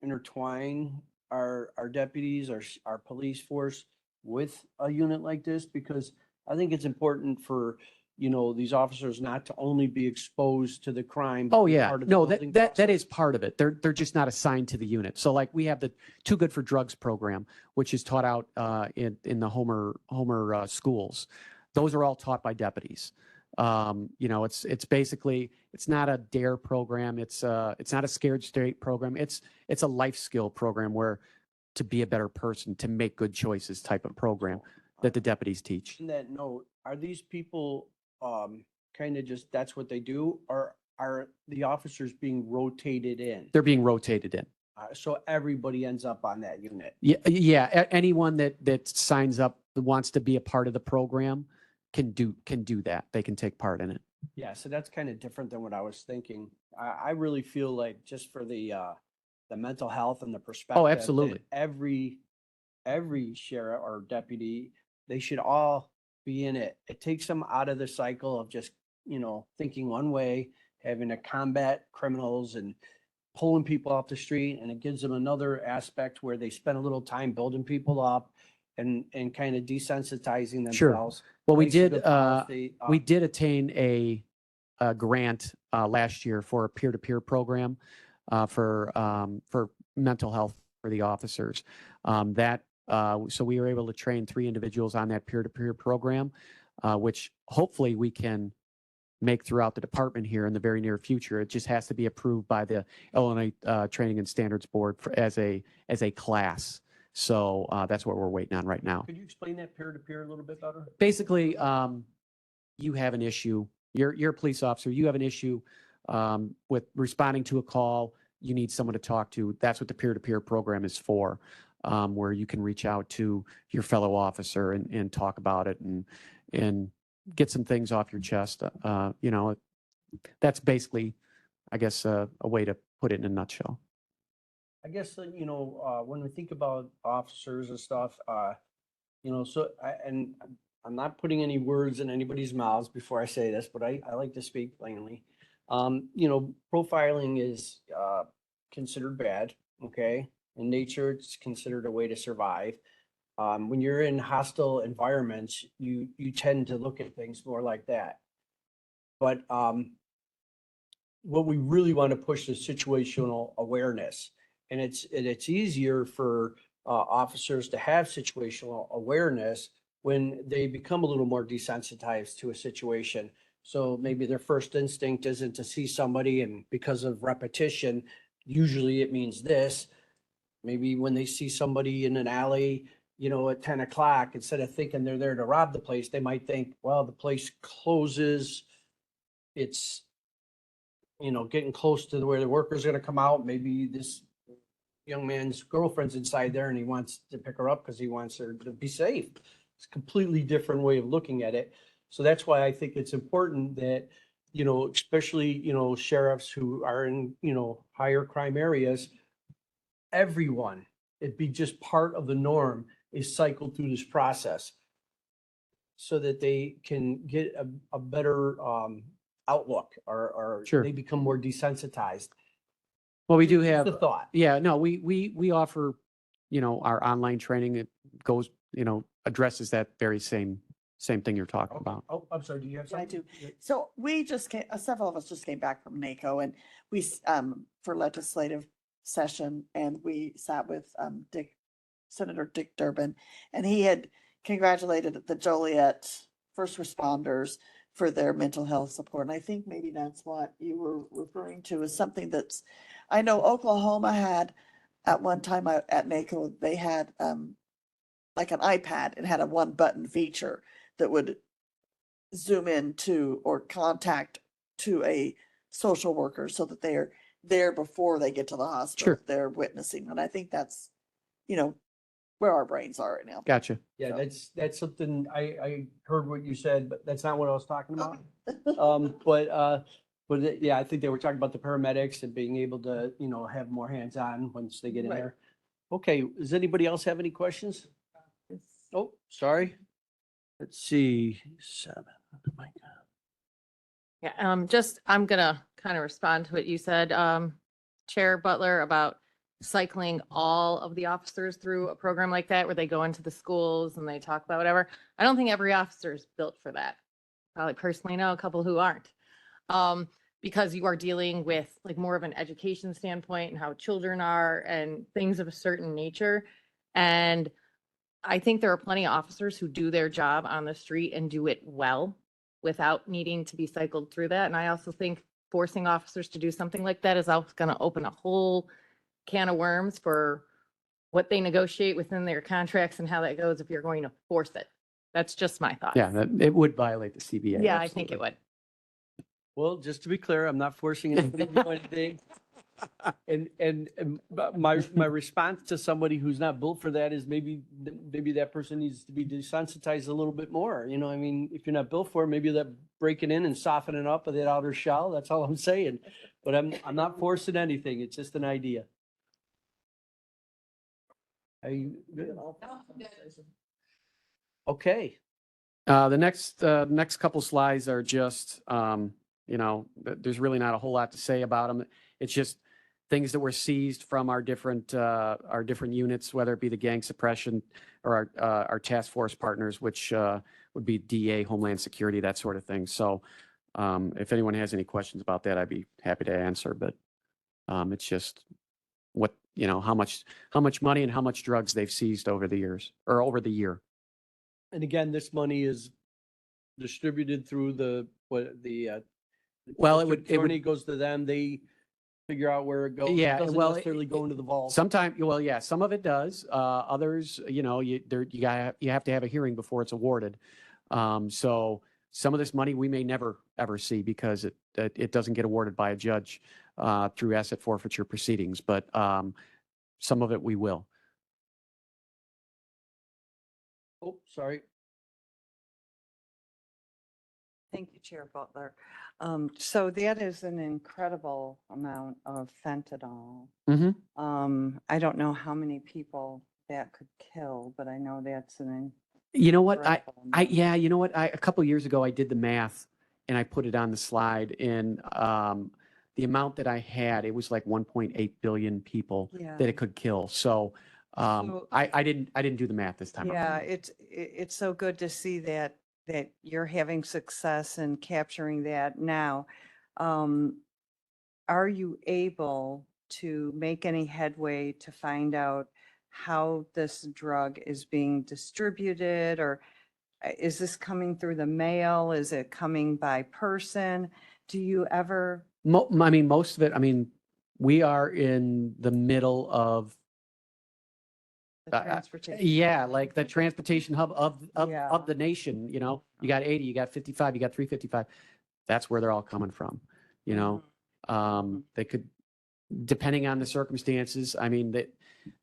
intertwine our deputies, our police force with a unit like this, because I think it's important for, these officers not to only be exposed to the crime. Oh, but be yeah. part of the No, building that is process. part of it. They're just not assigned to the unit. So like we have the Too Good for Drugs program, which is taught out in the Homer schools. Those are all taught by deputies. It's basically, it's not a DARE program. It's not a Scared Straight program. It's a life skill program where to be a better person, to make good choices type of program that the deputies teach. On that note, are these people kind of just, that's what they do, or are the officers being rotated in? They're being rotated in. So everybody ends up on that unit. Yeah. Anyone that signs up, that wants to be a part of the program can do that. They can take part in it. Yeah, so that's kind of different than what I was thinking. I really feel like just for the mental health and the perspective. Oh, absolutely. that every sheriff or deputy, they should all be in it. It takes them out of the cycle of just, thinking one way having to combat criminals and pulling people off the street. And it gives them another aspect where they spend a little time building people up and kind of desensitizing Sure. themselves. Well, Nice and good policy. we did attain a grant last year for a peer-to-peer program for mental health for the officers. So we were able to train 3 individuals on that peer-to-peer program, which hopefully we can make throughout the department here in the very near future. It just has to be approved by the Illinois Training and Standards Board as a class. So that's what we're waiting on right now. Could you explain that peer-to-peer a little bit better? Basically, you have an issue. You're a police officer. You have an issue with responding to a call. You need someone to talk to. That's what the peer-to-peer program is for, where you can reach out to your fellow officer and talk about it and get some things off your chest. That's basically, I guess, a way to put it in a nutshell. I guess, when we think about officers and stuff, and I'm not putting any words in anybody's mouths before I say this, but I like to speak plainly. Profiling is considered bad, okay? In nature, it's considered a way to survive. When you're in hostile environments, you tend to look at things more like that. But what we really want to push is situational awareness. And it's easier for officers to have situational awareness when they become a little more desensitized to a situation. So maybe their first instinct isn't to see somebody, and because of repetition, usually it means this. Maybe when they see somebody in an alley, at 10 o'clock, instead of thinking they're there to rob the place, they might think, well, the place closes. It's, getting close to where the worker's going to come out. Maybe this young man's girlfriend's inside there and he wants to pick her up because he wants her to be safe. It's a completely different way of looking at it. So that's why I think it's important that, especially, sheriffs who are in, higher crime areas, everyone, it'd be just part of the norm, is cycled through this process so that they can get a better outlook or Sure. they become more desensitized. Well, we do Just have, the thought. yeah, no, we offer, our online training. It goes, addresses that very same thing you're talking about. Oh, I'm sorry. Do you have Yeah, I something? So we just came, several of us just came back from NACO, and we, for legislative session, and we sat with, Senator Dick Durbin, and he had congratulated the Joliet first responders for their mental health support. And I think maybe that's what you were referring to, is something that's, I know Oklahoma had at one time at NACO, they had, like an iPad. It had a 1-button feature that would zoom in to or contact to a social worker so that they're there before they get to the hospital. Sure. They're witnessing. And I think that's, where our brains are right now. Gotcha. Yeah, that's something, I heard what you said, but that's not what I was talking about. Yeah, I think they were talking about the paramedics and being able to, have more hands-on once they get in Right. there. Okay, does anybody else have any questions? Oh, sorry. Let's see, 7. Oh my God. Yeah, I'm gonna kind of respond to what you said, Chair Butler, about cycling all of the officers through a program like that where they go into the schools and they talk about whatever. I don't think every officer is built for that. Probably personally know a couple who aren't. Because you are dealing with like more of an education standpoint and how children are and things of a certain nature. And I think there are plenty of officers who do their job on the street and do it well without needing to be cycled through that. And I also think forcing officers to do something like that is also going to open a whole can of worms for what they negotiate within their contracts and how that goes if you're going to force it. That's just my thought. Yeah, it would violate the CBA. Yeah, I think it would. Well, just to be clear, I'm not forcing anybody to do anything. And my response to somebody who's not built for that is maybe that person needs to be desensitized a little bit more. I mean, if you're not built for it, maybe that breaking in and softening up of that outer shell. That's all I'm saying. But I'm not forcing anything. It's just an idea. Are you good? Okay. The next couple slides are just there's really not a whole lot to say about them. It's just things that were seized from our different units, whether it be the gang suppression or our task force partners, which would be DA, Homeland Security, that sort of thing. So if anyone has any questions about that, I'd be happy to answer. But it's just how much money and how much drugs they've seized over the years or over the year. And again, this money is distributed through Well, district attorney goes to them, they figure out where it goes. It Yeah, doesn't well, necessarily go into the vault. Sometimes, well, yeah, some of it does. Others, you have to have a hearing before it's awarded. So some of this money we may never ever see because it doesn't get awarded by a judge through asset forfeiture proceedings. But some of it we will. Oh, sorry. Thank you, Chair Butler. So that is an incredible amount of fentanyl. Mm-hmm. I don't know how many people that could kill, but I know that's an You know what? incredible amount. Yeah, you know what? A couple years ago, I did the math and I put it on the slide. And the amount that I had, it was like 1.8 billion people Yeah. that it could kill. So So- I didn't do the math this time. Yeah, it's so good to see that you're having success in capturing that now. Are you able to make any headway to find out how this drug is being distributed, or is this coming through the mail? Is it coming by person? Do you ever? I mean, most of it, I mean, we are in the middle of, The transportation. yeah, like the transportation hub Yeah. of the nation, you got 80, you got 55, you got 355. That's where they're all coming from, They could, depending on the circumstances, I mean,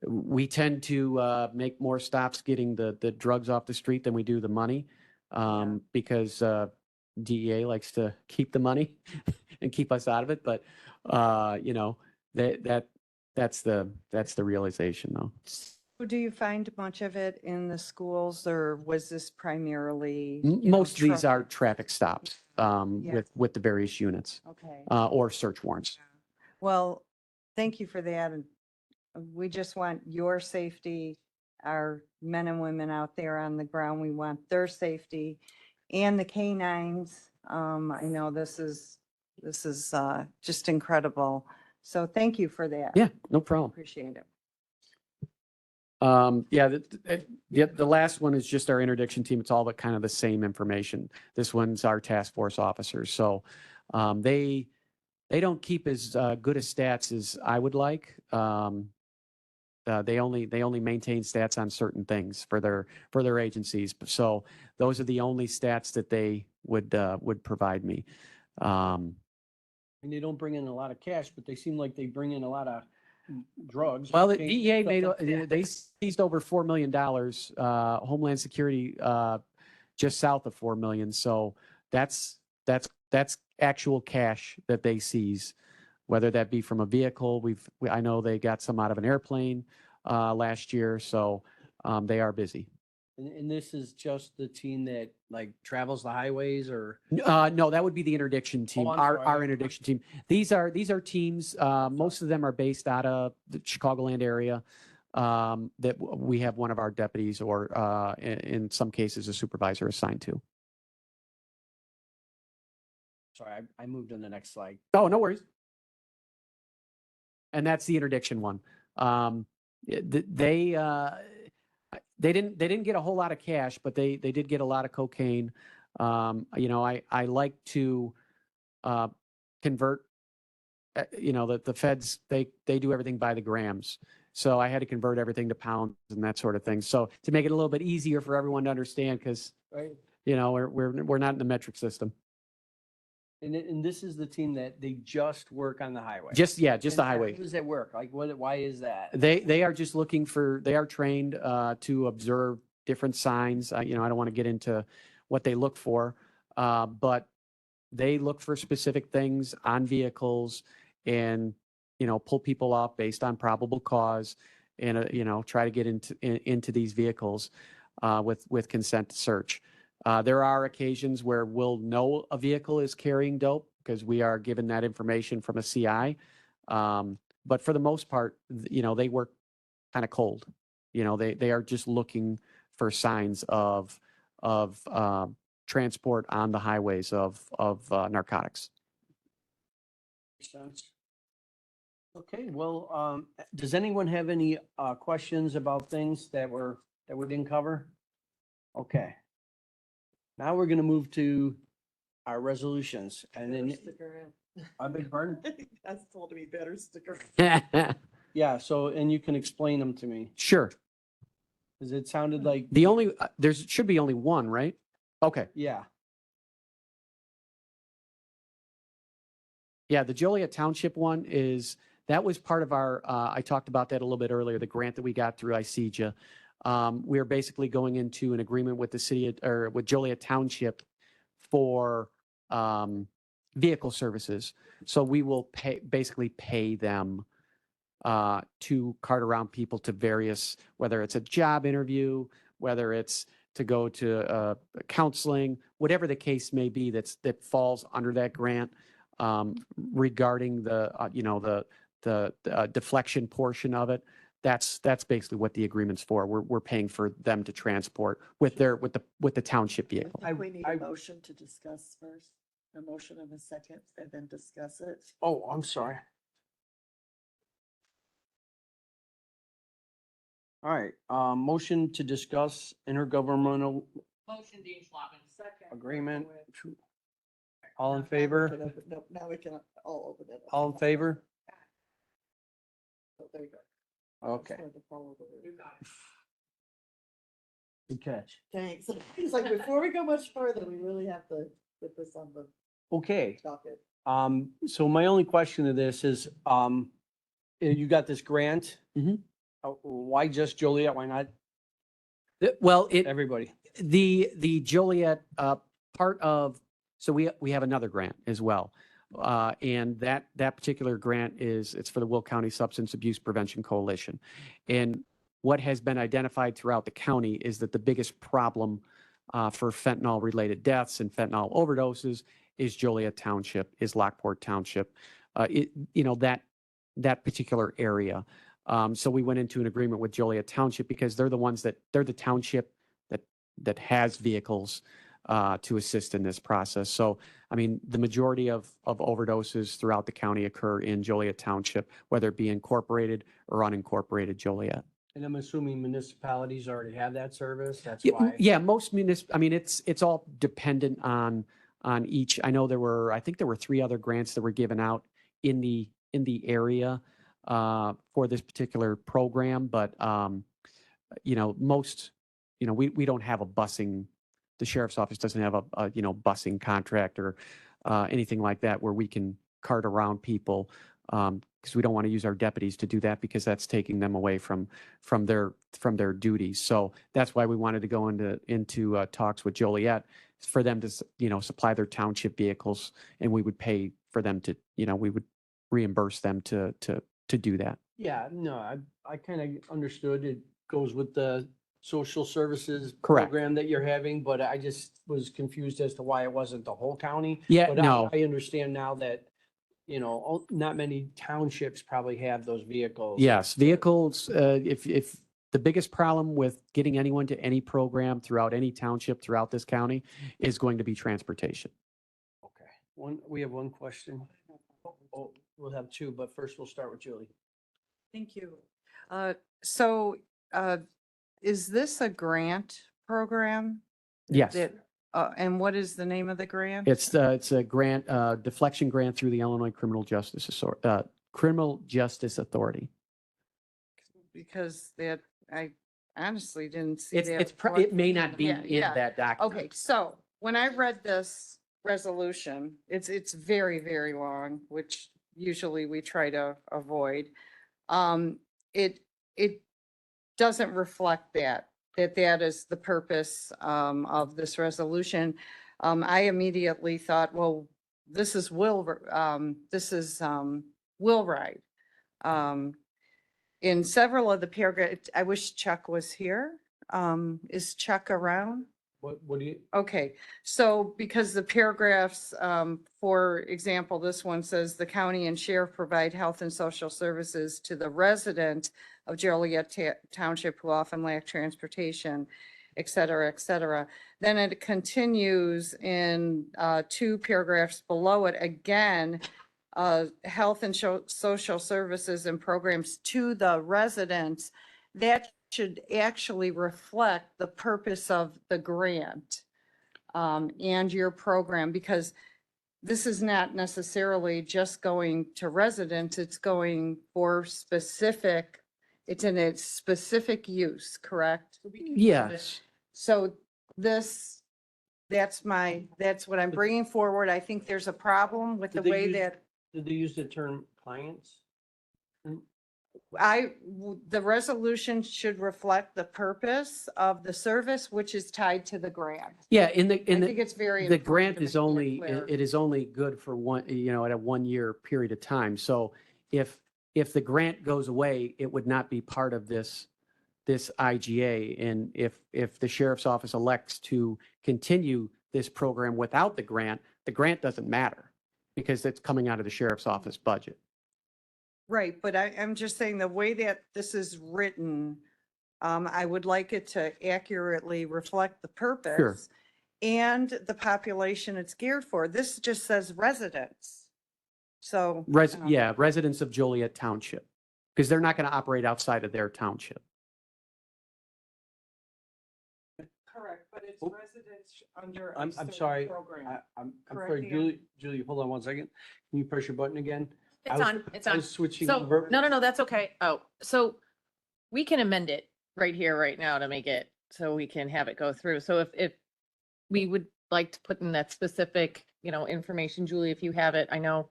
we tend to make more stops getting the drugs off the street than we do the money, because DEA likes to keep the money and keep us out of it. But that's the realization, though. Do you find much of it in the schools, or was this primarily? Most of these truck- are traffic stops with the various units Okay. or search warrants. Well, thank you for that. And we just want your safety, our men and women out there on the ground. We want their safety and the canines. I know this is just incredible. So thank you for that. Yeah, no problem. Appreciate it. The last one is just our interdiction team. It's all but kind of the same information. This one's our task force officers. So they don't keep as good a stats as I would like. They only maintain stats on certain things for their agencies. So those are the only stats that they would provide me. And they don't bring in a lot of cash, but they seem like they bring in a lot of drugs. Well, the cocaine, DEA stuff like that. they seized over $4 million. Homeland Security just south of 4 million. So that's actual cash that they seize, whether that be from a vehicle. I know they got some out of an airplane last year. So they are busy. And this is just the team that like travels the highways, or? No, that would be the interdiction team, I'm our sorry. interdiction team. These are teams, most of them are based out of the Chicagoland area, that we have one of our deputies or in some cases a supervisor assigned to. Sorry, I moved on the next slide. Oh, no worries. And that's the interdiction one. They didn't get a whole lot of cash, but they did get a lot of cocaine. I like to convert. The feds they do everything by the grams, so I had to convert everything to pounds and that sort of thing. So to make it a little bit easier for everyone to understand, because Right. we're not in the metric system. And this is the team that they just work on the highway. Just the And highway. How does that work? Like, why is that? They are just looking for, they are trained to observe different signs. I don't want to get into what they look for, but they look for specific things on vehicles and, pull people off based on probable cause and, try to get into these vehicles with consent to search. There are occasions where we'll know a vehicle is carrying dope because we are given that information from a CI. But for the most part, they work kind of cold. They are just looking for signs of transport on the highways of narcotics. Makes sense. Okay, well, does anyone have any questions about things that we didn't cover? Okay. Now we're gonna move to our resolutions and then, I beg your pardon? That's told me better sticker. Yeah, so, and you can explain them to me, Sure. because it sounded like, There should be only one, right? Okay. yeah. Yeah, the Joliet Township one that was part of our, I talked about that a little bit earlier, the grant that we got through ICEJA. We're basically going into an agreement with the city or with Joliet Township for vehicle services. So we will basically pay them to cart around people to various, whether it's a job interview, whether it's to go to counseling, whatever the case may be that falls under that grant. Regarding the deflection portion of it, that's basically what the agreement's for. We're paying for them to transport with the township vehicle. I think we need a motion to discuss first, a motion and a second, and then discuss it. Oh, I'm sorry. All right, motion to discuss intergovernmental Motion, Dean Schlottman. Second. agreement. All in favor? No, now we can all open it. All in favor? Oh, there you go. Okay. Just wanted to follow the rules. Good catch. Thanks. It's like, before we go much further, we really have to put this on the Okay, docket. so my only question to this is, you got this grant? Mhm. Why just Joliet? Why not Well, everybody? the Joliet part of, so we have another grant as well. And that particular grant it's for the Will County Substance Abuse Prevention Coalition. And what has been identified throughout the county is that the biggest problem for fentanyl related deaths and fentanyl overdoses is Joliet Township, is Lockport Township, that particular area. So we went into an agreement with Joliet Township because they're the township that has vehicles to assist in this process. So, I mean, the majority of overdoses throughout the county occur in Joliet Township, whether it be incorporated or unincorporated Joliet. And I'm assuming municipalities already have that service, that's Yeah, why. yeah, most I mean, it's all dependent on each. I know I think there were 3 other grants that were given out in the area for this particular program, but most, we don't have a busing. The sheriff's office doesn't have a busing contract or anything like that where we can cart around people, because we don't want to use our deputies to do that because that's taking them away from their duties. So that's why we wanted to go into talks with Joliet for them to supply their township vehicles, and we would pay for them to we would reimburse them to do that. Yeah, no, I kind of understood it goes with the social services Correct. program that you're having, but I just was confused as to why it wasn't the whole county. Yeah, But no. I understand now that, not many townships probably have those vehicles. Yes, vehicles, if the biggest problem with getting anyone to any program throughout any township throughout this county is going to be transportation. Okay, we have one question. Oh, we'll have 2, but first we'll start with Julie. Thank you. So is this a grant program? Yes, And what is the name of the grant? it's a grant, deflection grant through the Illinois Criminal Justice Authority. Because I honestly didn't see It that. may not be Yeah, in yeah. that document. Okay, so when I read this resolution, it's very, very long, which usually we try to avoid. It doesn't reflect that is the purpose of this resolution. I immediately thought, well, this is Will Ride. In several of the paragraphs, I wish Chuck was here. Is Chuck around? What do you? Okay, so because the paragraphs, for example, this one says the county and sheriff provide health and social services to the resident of Joliet Township who often lack transportation, et cetera, et cetera. Then it continues in, two paragraphs below it, again, health and social services and programs to the residents. That should actually reflect the purpose of the grant and your program, because this is not necessarily just going to residents, it's going for specific, it's in its specific use, correct? Yes. So this, that's what I'm bringing forward. I think there's a problem with the Did they way use- that Did they use the term clients? the resolution should reflect the purpose of the service, which is tied to the grant. Yeah, I think it's very. the important grant to is make that only, clear. it is only good for one, at a 1 year period of time. So if the grant goes away, it would not be part of this IGA. And if the sheriff's office elects to continue this program without the grant doesn't matter because it's coming out of the sheriff's office budget. Right, but I'm just saying the way that this is written, I would like it to accurately reflect the purpose and the population it's geared for. This just says residents. So. Residents of Joliet Township, because they're not going to operate outside of their township. Correct, but it's Oh. residents under. a I'm certain sorry. program. I'm Correct, sorry, Dan? Julie, hold on one second. Can you press your button again? I It's was- on, it's I on. was switching So, over. no, that's okay. Oh, so we can amend it right here, right now to make it, so we can have it go through. So if we would like to put in that specific, information, Julie, if you have it, I know.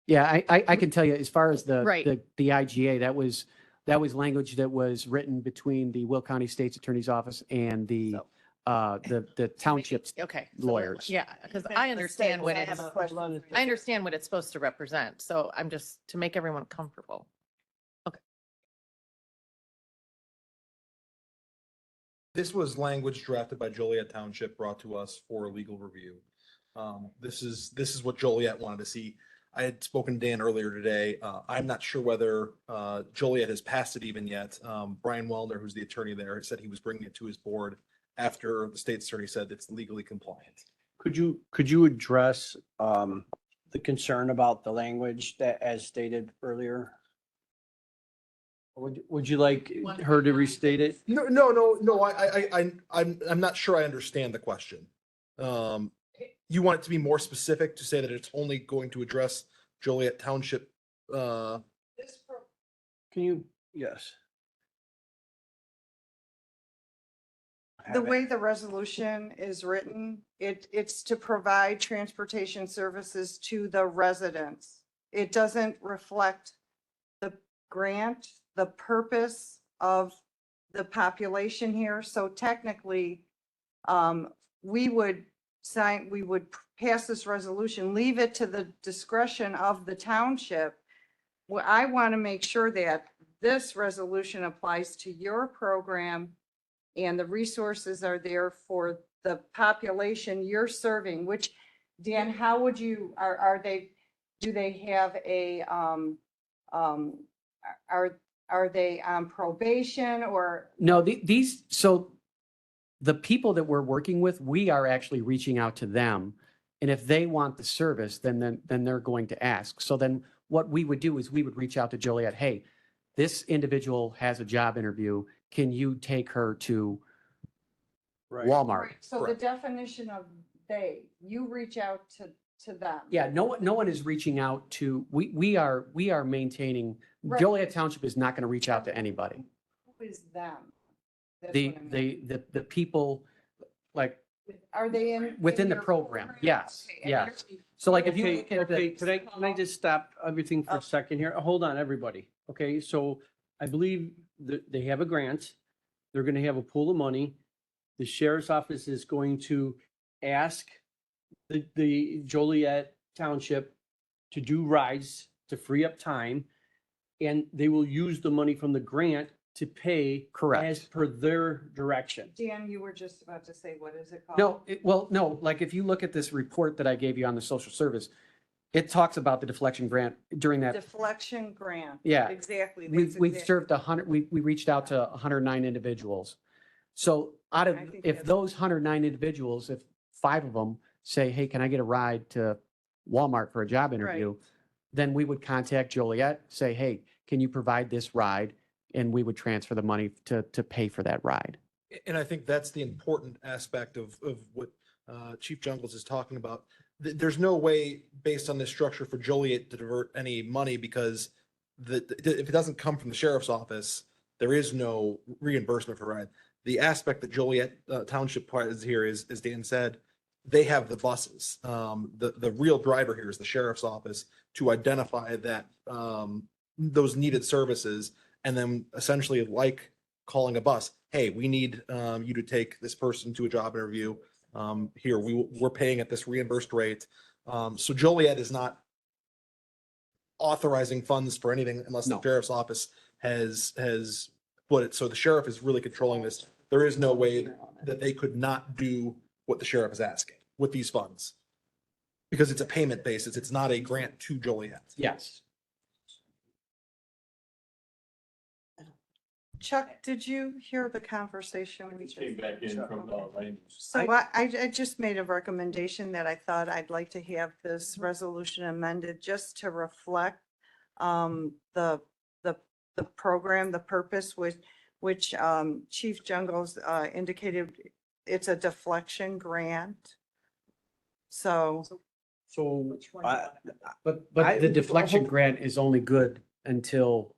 Yeah, I can tell you, as far as Right. the IGA, that was language that was written between the Will County State's Attorney's Office and the township's Okay. lawyers. Yeah, because Make I the understand statement. what I it's, have a question for you. I understand what it's supposed to represent. So I'm just, to make everyone comfortable. This was language drafted by Joliet Township, brought to us for legal review. This is what Joliet wanted to see. I had spoken to Dan earlier today. I'm not sure whether Joliet has passed it even yet. Brian Wellner, who's the attorney there, said he was bringing it to his board after the state's attorney said it's legally compliant. Could you address the concern about the language that as stated earlier? Would you like her to restate it? No. I'm not sure I understand the question. You want it to be more specific to say that it's only going to address Joliet Township, Can you, yes. The way the resolution is written, it's to provide transportation services to the residents. It doesn't reflect the grant, the purpose of the population here. So technically, we would pass this resolution, leave it to the discretion of the township. Well, I want to make sure that this resolution applies to your program and the resources are there for the population you're serving, which, Dan, how would you, do they have a, are they on probation or? No, so the people that we're working with, we are actually reaching out to them. And if they want the service, then they're going to ask. So then what we would do is we would reach out to Joliet, hey, this individual has a job interview. Can you take her to Walmart? So the Correct. definition of you reach out to them. Yeah, no one is reaching out to, we are maintaining, Right. Joliet Township is not going to reach out to anybody. Who is them? That's The, what I mean. the people, like, Are they in? within in the your program, yes, Okay, and yes. you're- So like if you Okay, look at okay, the, can I just stop everything for a second here? Hold on, everybody. Okay, so I believe that they have a grant. They're gonna have a pool of money. The sheriff's office is going to ask the Joliet Township to do rides to free up time. And they will use the money from the grant to pay Correct. as per their direction. Dan, you were just about to say, what is it called? No, well, no, like if you look at this report that I gave you on the social service, it talks about the deflection grant during that. Deflection grant. Yeah. Exactly. We've that's served 100, we reached out to 109 individuals. So out of, I think if that's- those 109 individuals, if 5 of them say, hey, can I get a ride to Walmart for a job interview? Then we would contact Joliet, say, hey, can you provide this ride? And we would transfer the money to pay for that ride. And I think that's the important aspect of what Chief Jungles is talking about. There's no way, based on this structure, for Joliet to divert any money because if it doesn't come from the sheriff's office, there is no reimbursement for ride. The aspect that Joliet Township is here is, as Dan said, they have the buses. The real driver here is the sheriff's office to identify that those needed services. And then essentially, like calling a bus, hey, we need you to take this person to a job interview. Here, we're paying at this reimbursed rate. So Joliet is not authorizing funds for anything unless the No. sheriff's office has put it. So the sheriff is really controlling this. There is no way that they could not do what the sheriff is asking with these funds. Because it's a payment basis. It's not a grant to Joliet. Yes. Chuck, did you hear the conversation? we just Came back in from the language. So I just made a recommendation that I thought I'd like to have this resolution amended just to reflect the program, the purpose which Chief Jungles indicated it's a deflection grant. So So, But I- the deflection hold- grant is only good until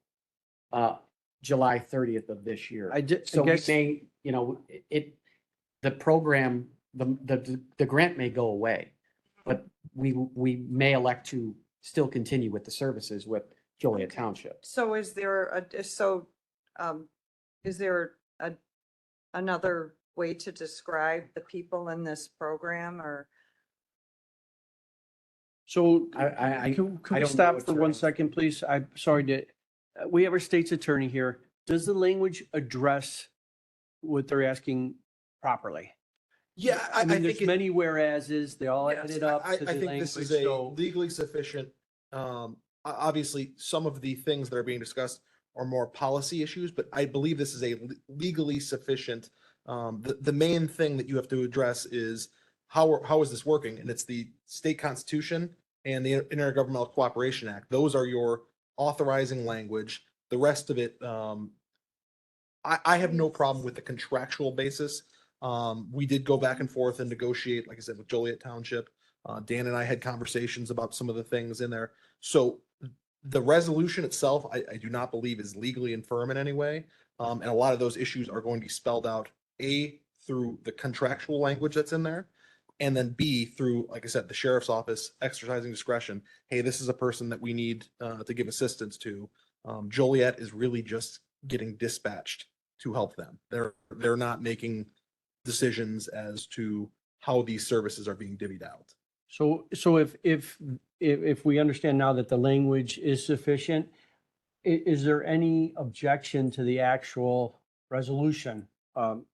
July 30th of this year. I So we guess, may, the program, the grant may go away, but we may elect to still continue with the services with Joliet Township. so is there another way to describe the people in this program or? so I can I we don't stop know for what 1 you're- second, please? I'm sorry to, we have our state's attorney here. Does the language address what they're asking properly? Yeah, I mean, there's think it- many whereases, they all Yes, added up I to the think this is language, a so. legally sufficient, obviously, some of the things that are being discussed are more policy issues, but I believe this is a legally sufficient. The main thing that you have to address is how is this working? And it's the state constitution and the Intergovernmental Cooperation Act. Those are your authorizing language. The rest of it, I have no problem with the contractual basis. We did go back and forth and negotiate, like I said, with Joliet Township. Dan and I had conversations about some of the things in there. So the resolution itself, I do not believe is legally infirm in any way. And a lot of those issues are going to be spelled out, A, through the contractual language that's in there, and then B, through, like I said, the sheriff's office exercising discretion. Hey, this is a person that we need to give assistance to. Joliet is really just getting dispatched to help them. They're not making decisions as to how these services are being divvied out. So if we understand now that the language is sufficient, is there any objection to the actual resolution?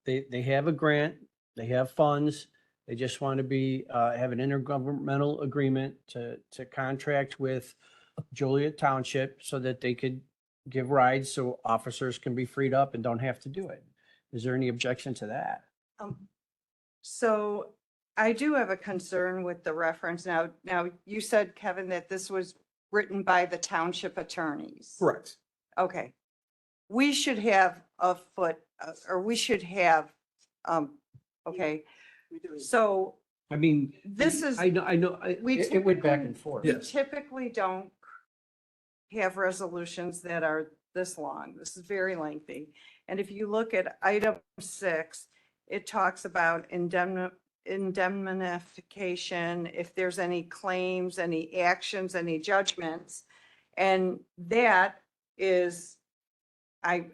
They have a grant, they have funds, they just want to have an intergovernmental agreement to contract with Joliet Township so that they could give rides so officers can be freed up and don't have to do it. Is there any objection to that? So I do have a concern with the reference. Now you said, Kevin, that this was written by the township attorneys. Correct. Okay. We should have okay. So I mean, This is- I know, It went back and forth. we Yes. typically don't have resolutions that are this long. This is very lengthy. And if you look at item 6, it talks about indemnification, if there's any claims, any actions, any judgments. And that is, I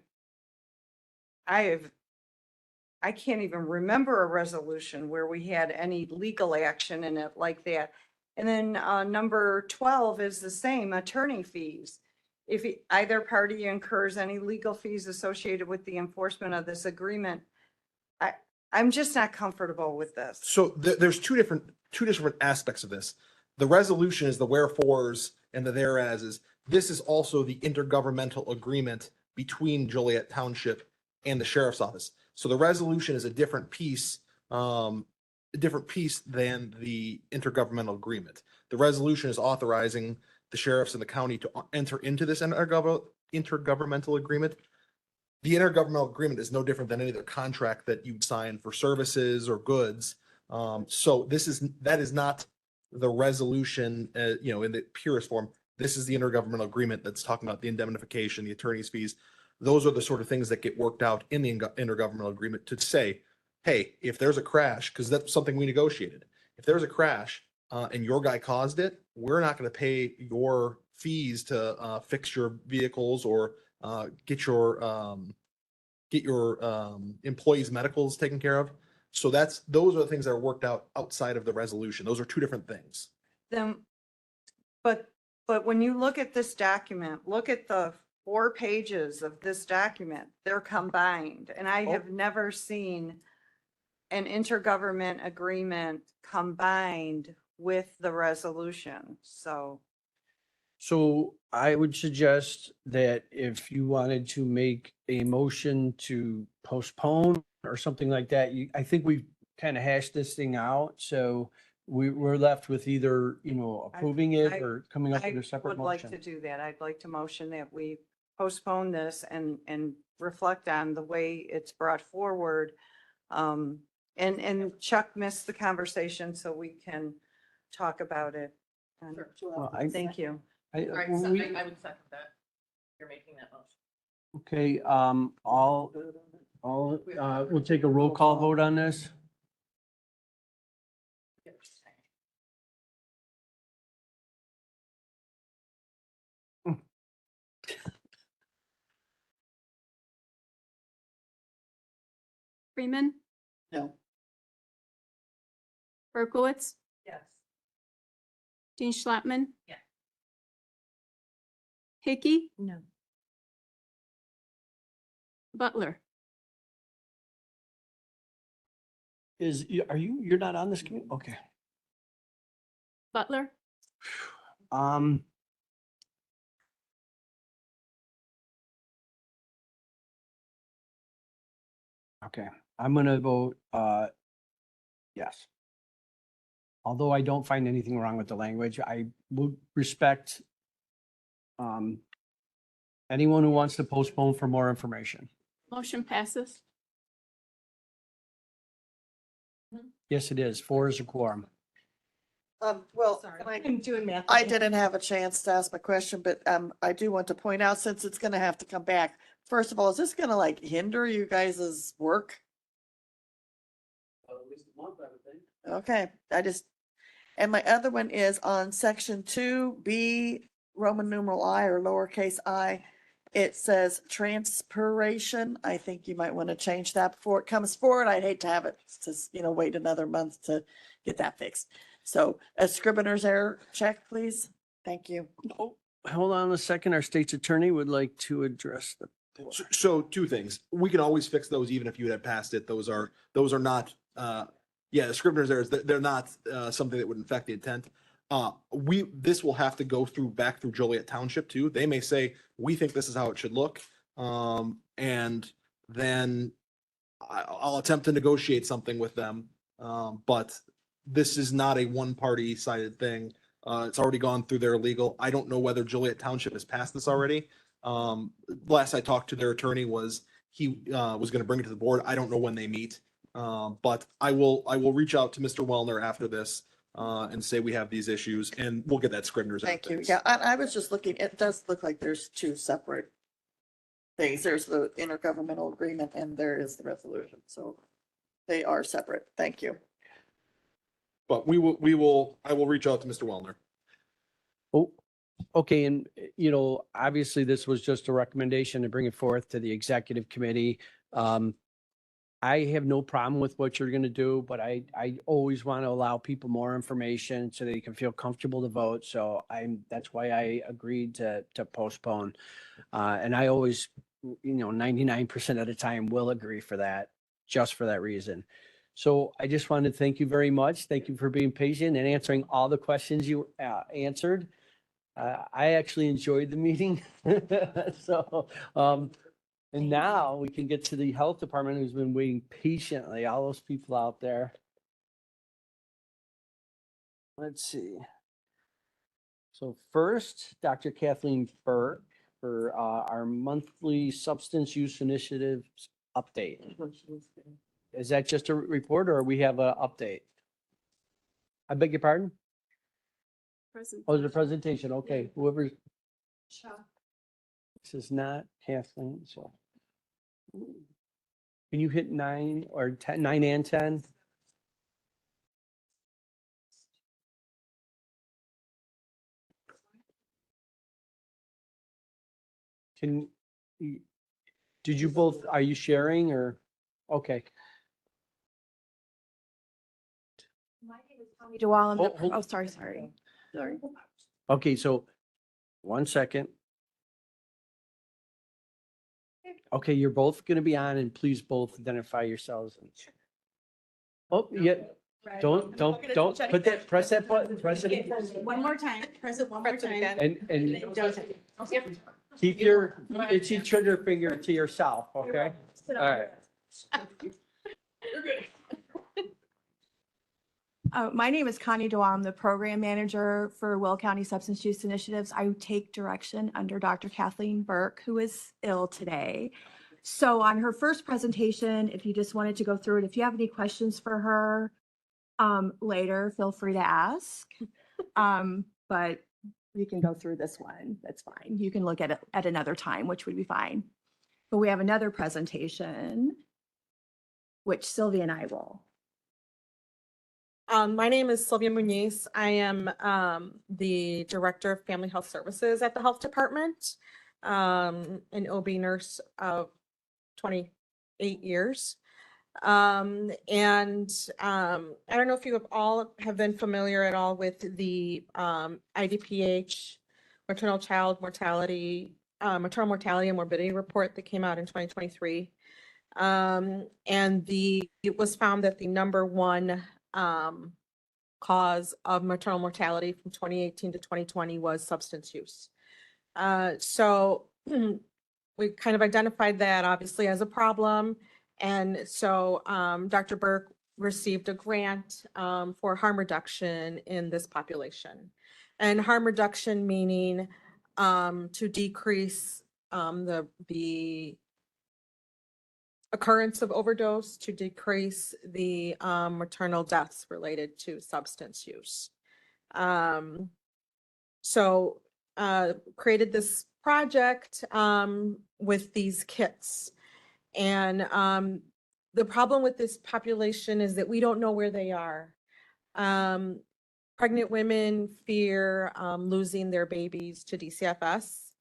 can't even remember a resolution where we had any legal action in it like that. And then number 12 is the same, attorney fees. if either party incurs any legal fees associated with the enforcement of this agreement, I'm just not comfortable with this. So there's two different aspects of this. The resolution is the wherefores and the thereases. This is also the intergovernmental agreement between Joliet Township and the sheriff's office. So the resolution is a different piece than the intergovernmental agreement. The resolution is authorizing the sheriffs and the county to enter into this intergovernmental agreement. The intergovernmental agreement is no different than any other contract that you'd sign for services or goods. So that is not the resolution, in the purest form. This is the intergovernmental agreement that's talking about the indemnification, the attorney's fees. Those are the sort of things that get worked out in the intergovernmental agreement to say, hey, if there's a crash, because that's something we negotiated. If there's a crash and your guy caused it, we're not going to pay your fees to fix your vehicles or get your employees' medicals taken care of. So those are the things that are worked out outside of the resolution. Those are two different things. Then, but when you look at this document, look at the 4 pages of this document, they're combined. And I have never seen an intergovernment agreement combined with the resolution. So So I would suggest that if you wanted to make a motion to postpone or something like that, I think we've kind of hashed this thing out. So we're left with either, approving it or coming up I with a separate would like to motion. do that. I'd like to motion that we postpone this and reflect on the way it's brought forward. And Chuck missed the conversation, so we can talk about it. And Well, thank you. All right, so we- I would second that. You're making that motion. Okay, we'll take a roll call vote on this. Freeman, No. Berkowitz, Yes. Dean Schlappman. Yeah. Hickey, No. Butler. You're not on this committee? Okay. Butler, Um. Okay, I'm gonna vote, yes. Although I don't find anything wrong with the language, I would respect anyone who wants to postpone for more information. motion passes. Yes, it is. 4 is a quorum. Well, Sorry, and I'm doing math. I didn't have a chance to ask my question, but I do want to point out, since it's gonna have to come back, first of all, is this gonna like hinder you guys' work? At least a month, I would think. Okay, and my other one is on section 2B, Roman numeral I or lowercase I. It says transpiration. I think you might want to change that before it comes forward. I'd hate to have it, wait another month to get that fixed. So a scrivener's error check, please. Thank you. Oh, hold on a second. Our state's attorney would like to address the. So two things. We can always fix those even if you had passed it. Those are not, the scrivener's errors, they're not something that would affect the intent. This will have to go back through Joliet Township too. They may say, we think this is how it should look. And then I'll attempt to negotiate something with them. But this is not a one-party sided thing. It's already gone through their legal. I don't know whether Joliet Township has passed this already. Last I talked to their attorney was he was going to bring it to the board. I don't know when they meet. But I will reach out to Mr. Wellner after this and say we have these issues and we'll get that scrivener's. error Thank you. fixed. Yeah, I was just looking, it does look like there's 2 separate things. There's the intergovernmental agreement and there is the resolution. So they are separate. Thank you. But I will reach out to Mr. Wellner. Oh, okay, and obviously this was just a recommendation to bring it forth to the executive committee. I have no problem with what you're gonna do, but I always want to allow people more information so they can feel comfortable to vote. So that's why I agreed to postpone. And I always, 99% of the time will agree for that, just for that reason. So I just wanted to thank you very much. Thank you for being patient and answering all the questions you answered. I actually enjoyed the meeting. So, and now we can get to the health department who's been waiting patiently, all those people out there. Let's see. So first, Dr. Kathleen Burke for our monthly substance use initiative update. Is that just a report or we have a update? I beg your pardon? Oh, it's a presentation. Okay, whoever. This is not Kathleen, so. Can you hit 9 or 10, 9 and 10? Did you both, are you sharing or? Okay. My name is Tommy Dewall. I'm the, Hold- oh, sorry. Okay, so 1 second. Okay, you're both going to be on and please both identify yourselves. Oh, yeah. Don't put that, press that button, press it. One more time, press it one more time. And keep your itchy trigger finger to yourself, okay? All right. My name is Connie Dewall. I'm the program manager for Will County Substance Use Initiatives. I take direction under Dr. Kathleen Burke, who is ill today. So on her first presentation, if you just wanted to go through it, if you have any questions for her later, feel free to ask. But we can go through this one. That's fine. You can look at it at another time, which would be fine. But we have another presentation, which Sylvia and I will. My name is Sylvia Muniz. I am the Director of Family Health Services at the Health Department, an OB nurse of 28 years. I don't know if you all have been familiar at all with the IDPH maternal mortality and morbidity report that came out in 2023. It was found that the number one cause of maternal mortality from 2018 to 2020 was substance use. So we kind of identified that obviously as a problem. And so Dr. Burke received a grant for harm reduction in this population. And harm reduction meaning to decrease the occurrence of overdose, to decrease the maternal deaths related to substance use. So created this project with these kits. And the problem with this population is that we don't know where they are. Pregnant women fear losing their babies to DCFS.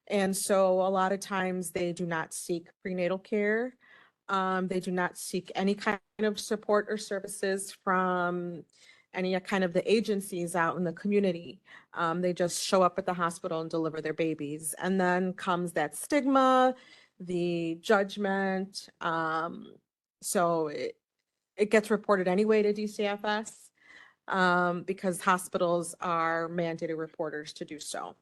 And so a lot of times they do not seek prenatal care. They do not seek any kind of support or services from any kind of the agencies out in the community. They just show up at the hospital and deliver their babies. And then comes that stigma, the judgment. So it gets reported anyway to DCFS because hospitals are mandated reporters to do so.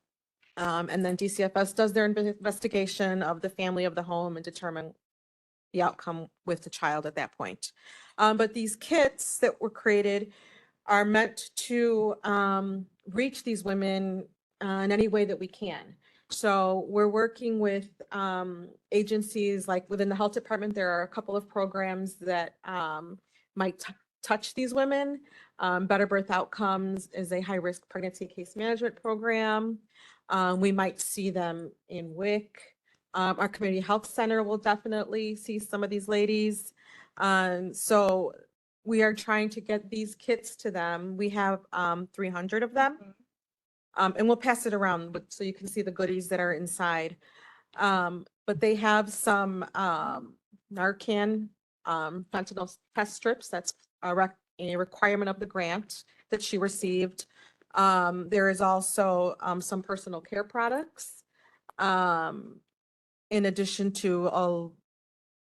And then DCFS does their investigation of the family of the home and determine the outcome with the child at that point. But these kits that were created are meant to reach these women in any way that we can. So we're working with agencies like within the health department. There are a couple of programs that might touch these women. Better Birth Outcomes is a high-risk pregnancy case management program. We might see them in WIC. Our community health center will definitely see some of these ladies. So we are trying to get these kits to them. We have 300 of them. And we'll pass it around so you can see the goodies that are inside. But they have some Narcan fentanyl test strips. That's a requirement of the grant that she received. There is also some personal care products, in addition to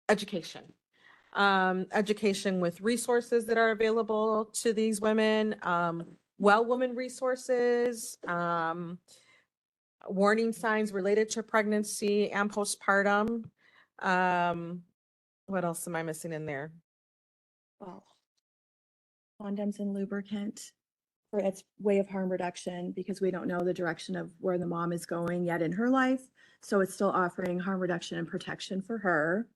education. Education with resources that are available to these women, well woman resources, warning signs related to pregnancy and postpartum. What else am I missing in there? Well, condoms and lubricant for its way of harm reduction, because we don't know the direction of where the mom is going yet in her life. So it's still offering harm reduction and protection for her.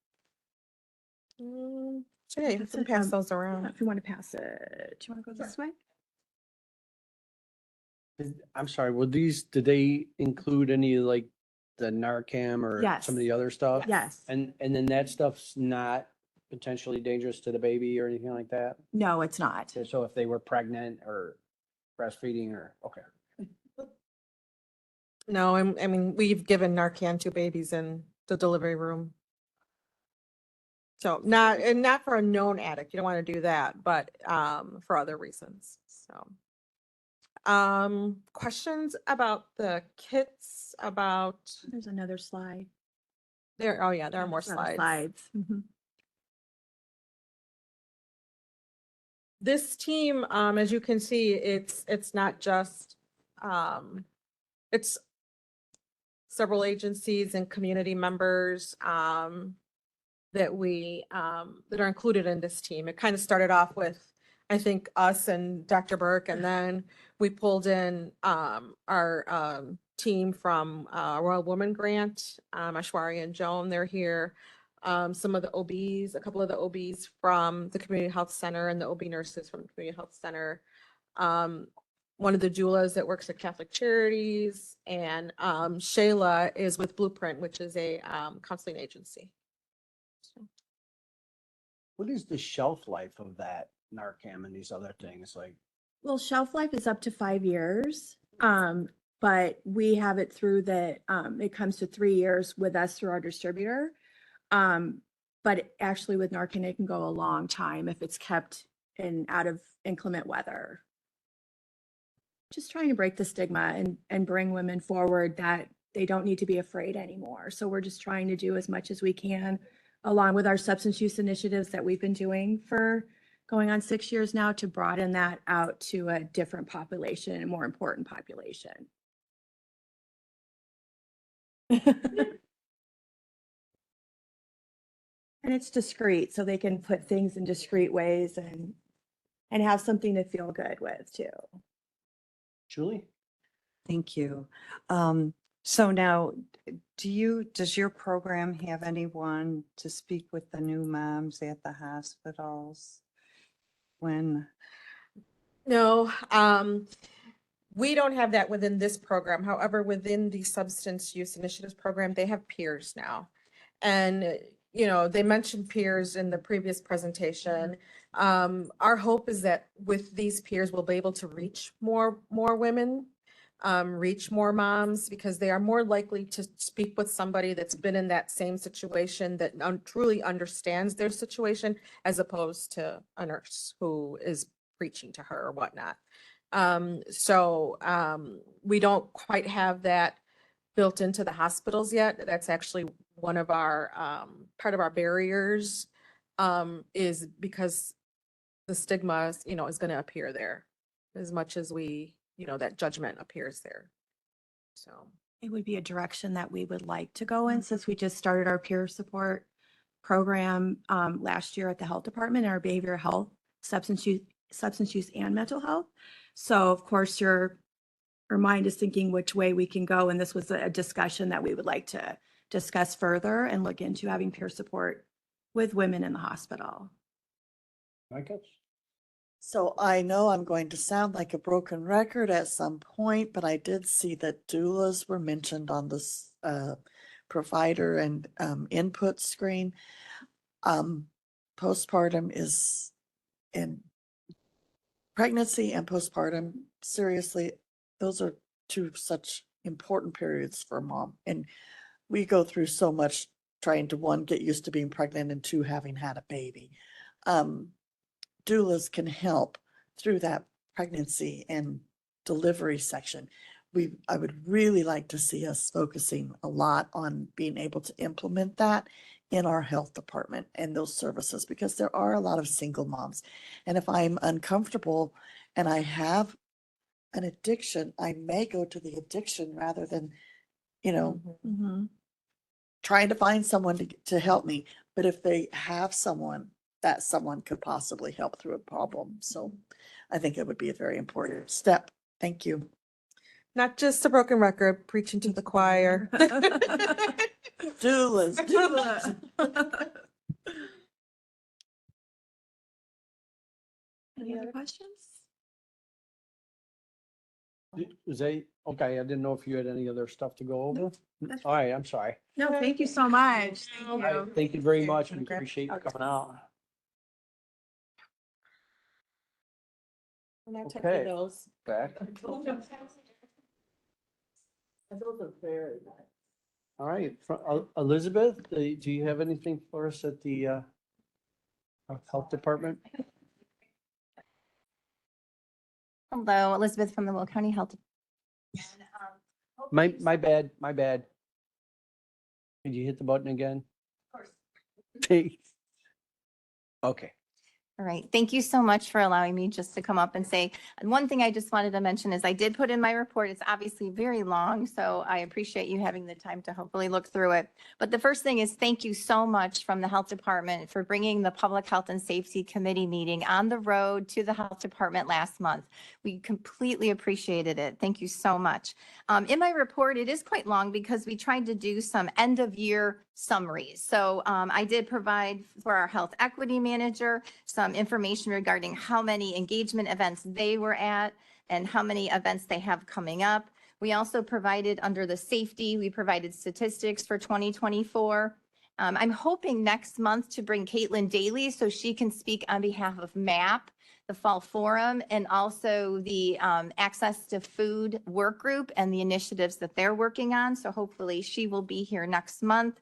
So yeah, you That's can it. pass those around. If you want to pass it, do you want to go this way? I'm sorry, did they include any like the Narcan or Yes. some of the other stuff? Yes. And then that stuff's not potentially dangerous to the baby or anything like that? No, it's not. So if they were pregnant or breastfeeding or, okay. No, I mean, we've given Narcan to babies in the delivery room. So not for a known addict. You don't want to do that, but for other reasons. So questions about the kits, about There's another slide. there. Oh yeah, there are more There's other slides. Mhm. This team, as you can see, it's not just it's several agencies and community members that we that are included in this team. It kind of started off with, I think, us and Dr. Burke, and then we pulled in our team from Royal Women Grant, Ashwari and Joan, they're here. Some of the OBs, a couple of the OBs from the Community Health Center and the OB nurses from the Community Health Center. One of the doulas that works at Catholic Charities, and Shayla is with Blueprint, which is a counseling agency. What is the shelf life of that Narcan and these other things like? Well, shelf life is up to 5 years. But we have it through it comes to 3 years with us through our distributor. But actually with Narcan, it can go a long time if it's kept out of inclement weather. Just trying to break the stigma and bring women forward that they don't need to be afraid anymore. So we're just trying to do as much as we can, along with our substance use initiatives that we've been doing for going on 6 years now, to broaden that out to a different population, a more important population. And it's discreet, so they can put things in discreet ways and have something to feel good with too. Julie? Thank you. So now, does your program have anyone to speak with the new moms at the hospitals? When? No, we don't have that within this program. However, within the substance use initiatives program, they have peers now. And, you know, they mentioned peers in the previous presentation. Our hope is that with these peers, we'll be able to reach more women, reach more moms, because they are more likely to speak with somebody that's been in that same situation, that truly understands their situation, as opposed to a nurse who is preaching to her or whatnot. We don't quite have that built into the hospitals yet. That's actually one of our part of our barriers, is because the stigma, you know, is going to appear there as much as we, you know, that judgment appears there. So It would be a direction that we would like to go in, since we just started our peer support program last year at the health department, our behavioral health, substance use and mental health. So of course our mind is thinking which way we can go. And this was a discussion that we would like to discuss further and look into having peer support with women in the hospital. Michael? So I know I'm going to sound like a broken record at some point, but I did see that doulas were mentioned on this provider and input screen. Postpartum is in pregnancy and postpartum. Seriously, those are two such important periods for mom. And we go through so much trying to, one, get used to being pregnant and two, having had a baby. Doulas can help through that pregnancy and delivery section. I would really like to see us focusing a lot on being able to implement that in our health department and those services, because there are a lot of single moms. And if I'm uncomfortable and I have an addiction, I may go to the addiction rather than, trying to find someone to help me. But if they have someone, that someone could possibly help through a problem. So I think it would be a very important step. Thank you. Not just a broken record, preaching to the choir. Doulas. Any other questions? Was that, okay, I didn't know if you had any other stuff to go over. All right, I'm sorry. No, thank you so much. Thank All right, you. thank you very much. We appreciate you coming out. Okay. Back. All right, Elizabeth, do you have anything for us at the health department? Hello, Elizabeth from the Will County Health. My bad. Did you hit the button again? Of course. Okay. All right. Thank you so much for allowing me just to come up and say, and one thing I just wanted to mention is I did put in my report. It's obviously very long, so I appreciate you having the time to hopefully look through it. But the first thing is thank you so much from the health department for bringing the Public Health and Safety Committee meeting on the road to the health department last month. We completely appreciated it. Thank you so much. In my report, it is quite long because we tried to do some end of year summaries. So I did provide for our health equity manager some information regarding how many engagement events they were at and how many events they have coming up. We also provided under the safety, we provided statistics for 2024. I'm hoping next month to bring Caitlin Daly so she can speak on behalf of MAP, the Fall Forum, and also the Access to Food Work Group and the initiatives that they're working on. So hopefully she will be here next month.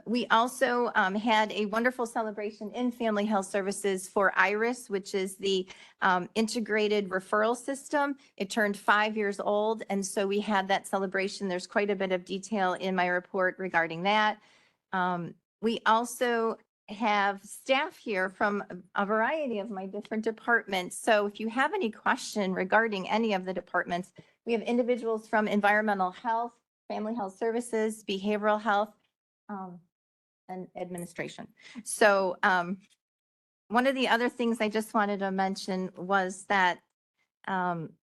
We also had a wonderful celebration in Family Health Services for IRIS, which is the integrated referral system. It turned 5 years old, and so we had that celebration. There's quite a bit of detail in my report regarding that. We also have staff here from a variety of my different departments. So if you have any question regarding any of the departments, we have individuals from environmental health, family health services, behavioral health, and administration. So one of the other things I just wanted to mention was that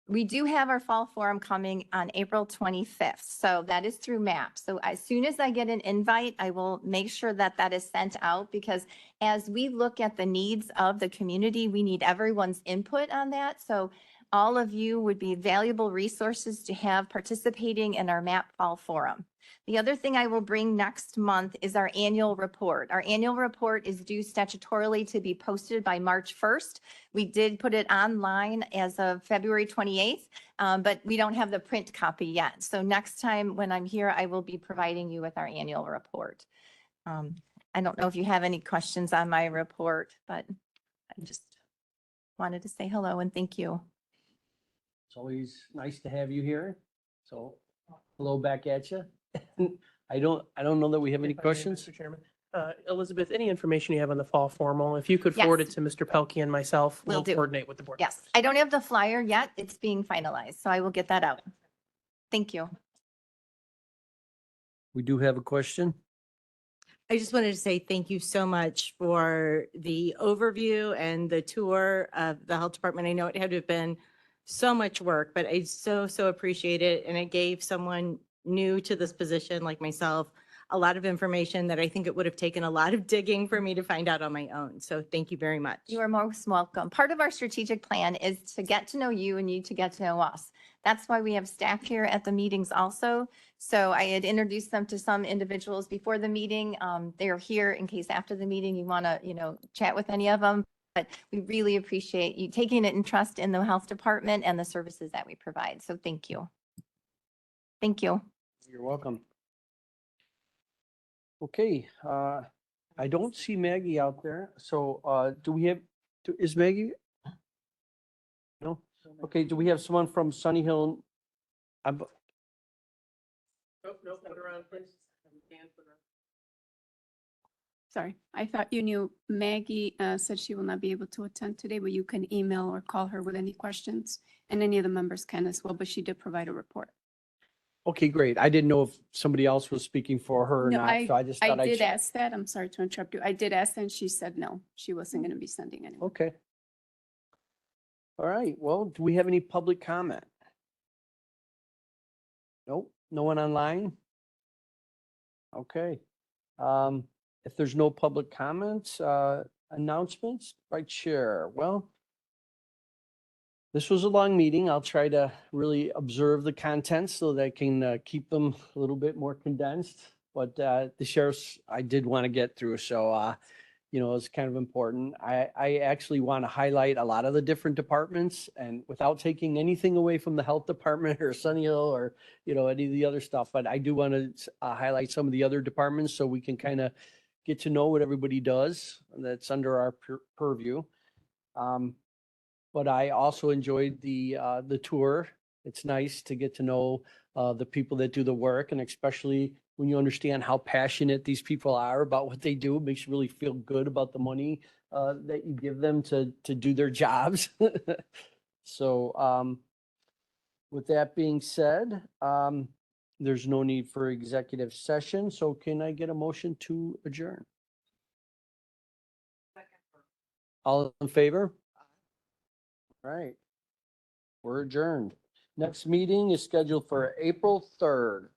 we do have our fall forum coming on April 25th. So that is through MAP. So as soon as I get an invite, I will make sure that that is sent out, because as we look at the needs of the community, we need everyone's input on that. So all of you would be valuable resources to have participating in our MAP Fall Forum. The other thing I will bring next month is our annual report. Our annual report is due statutorily to be posted by March 1st. We did put it online as of February 28th, but we don't have the print copy yet. So next time when I'm here, I will be providing you with our annual report. I don't know if you have any questions on my report, but I just wanted to say hello and thank you. It's always nice to have you here. So hello back at you. I don't know that we have any If I may, questions. Mr. Chairman. Elizabeth, any information you have on the fall formal, if you could forward it Yes. to Mr. Pelkey and myself, Will we'll do. coordinate with the board. Yes, I don't have the flyer yet. It's being finalized, so I will get that out. Thank you. We do have a question. I just wanted to say thank you so much for the overview and the tour of the health department. I know it had to have been so much work, but I so appreciate it. And it gave someone new to this position like myself a lot of information that I think it would have taken a lot of digging for me to find out on my own. So thank you very much. You are most welcome. Part of our strategic plan is to get to know you and you to get to know us. That's why we have staff here at the meetings also. So I had introduced them to some individuals before the meeting. They are here in case after the meeting you want to, chat with any of them. But we really appreciate you taking an interest in the health department and the services that we provide. So thank you. Thank you. You're welcome. Okay, I don't see Maggie out there, so, do we have, is Maggie? No? Okay, do we have someone from Sunny Hill? I'm, Nope, put her on, please. Sorry, I thought you knew Maggie said she will not be able to attend today, but you can email or call her with any questions. And any of the members can as well, but she did provide a report. okay, great. I didn't know if somebody else was speaking for her or No, not, so I just I thought I'd. did ask that. I'm sorry to interrupt you. I did ask and she said no, she wasn't going to be sending anyone. Okay. All right, well, do we have any public comment? Nope, no one online? Okay. If there's no public comments, announcements by chair, well, this was a long meeting. I'll try to really observe the content so that I can keep them a little bit more condensed. But the sheriff's, I did want to get through, so it's kind of important. I actually want to highlight a lot of the different departments and without taking anything away from the health department or Sunny Hill or, any of the other stuff. But I do want to highlight some of the other departments so we can kind of get to know what everybody does that's under our purview. But I also enjoyed the tour. It's nice to get to know the people that do the work, and especially when you understand how passionate these people are about what they do, it makes you really feel good about the money that you give them to do their jobs. So with that being said, there's no need for executive session. So can I get a motion to adjourn? All in favor? All right. We're adjourned. Next meeting is scheduled for April 3rd.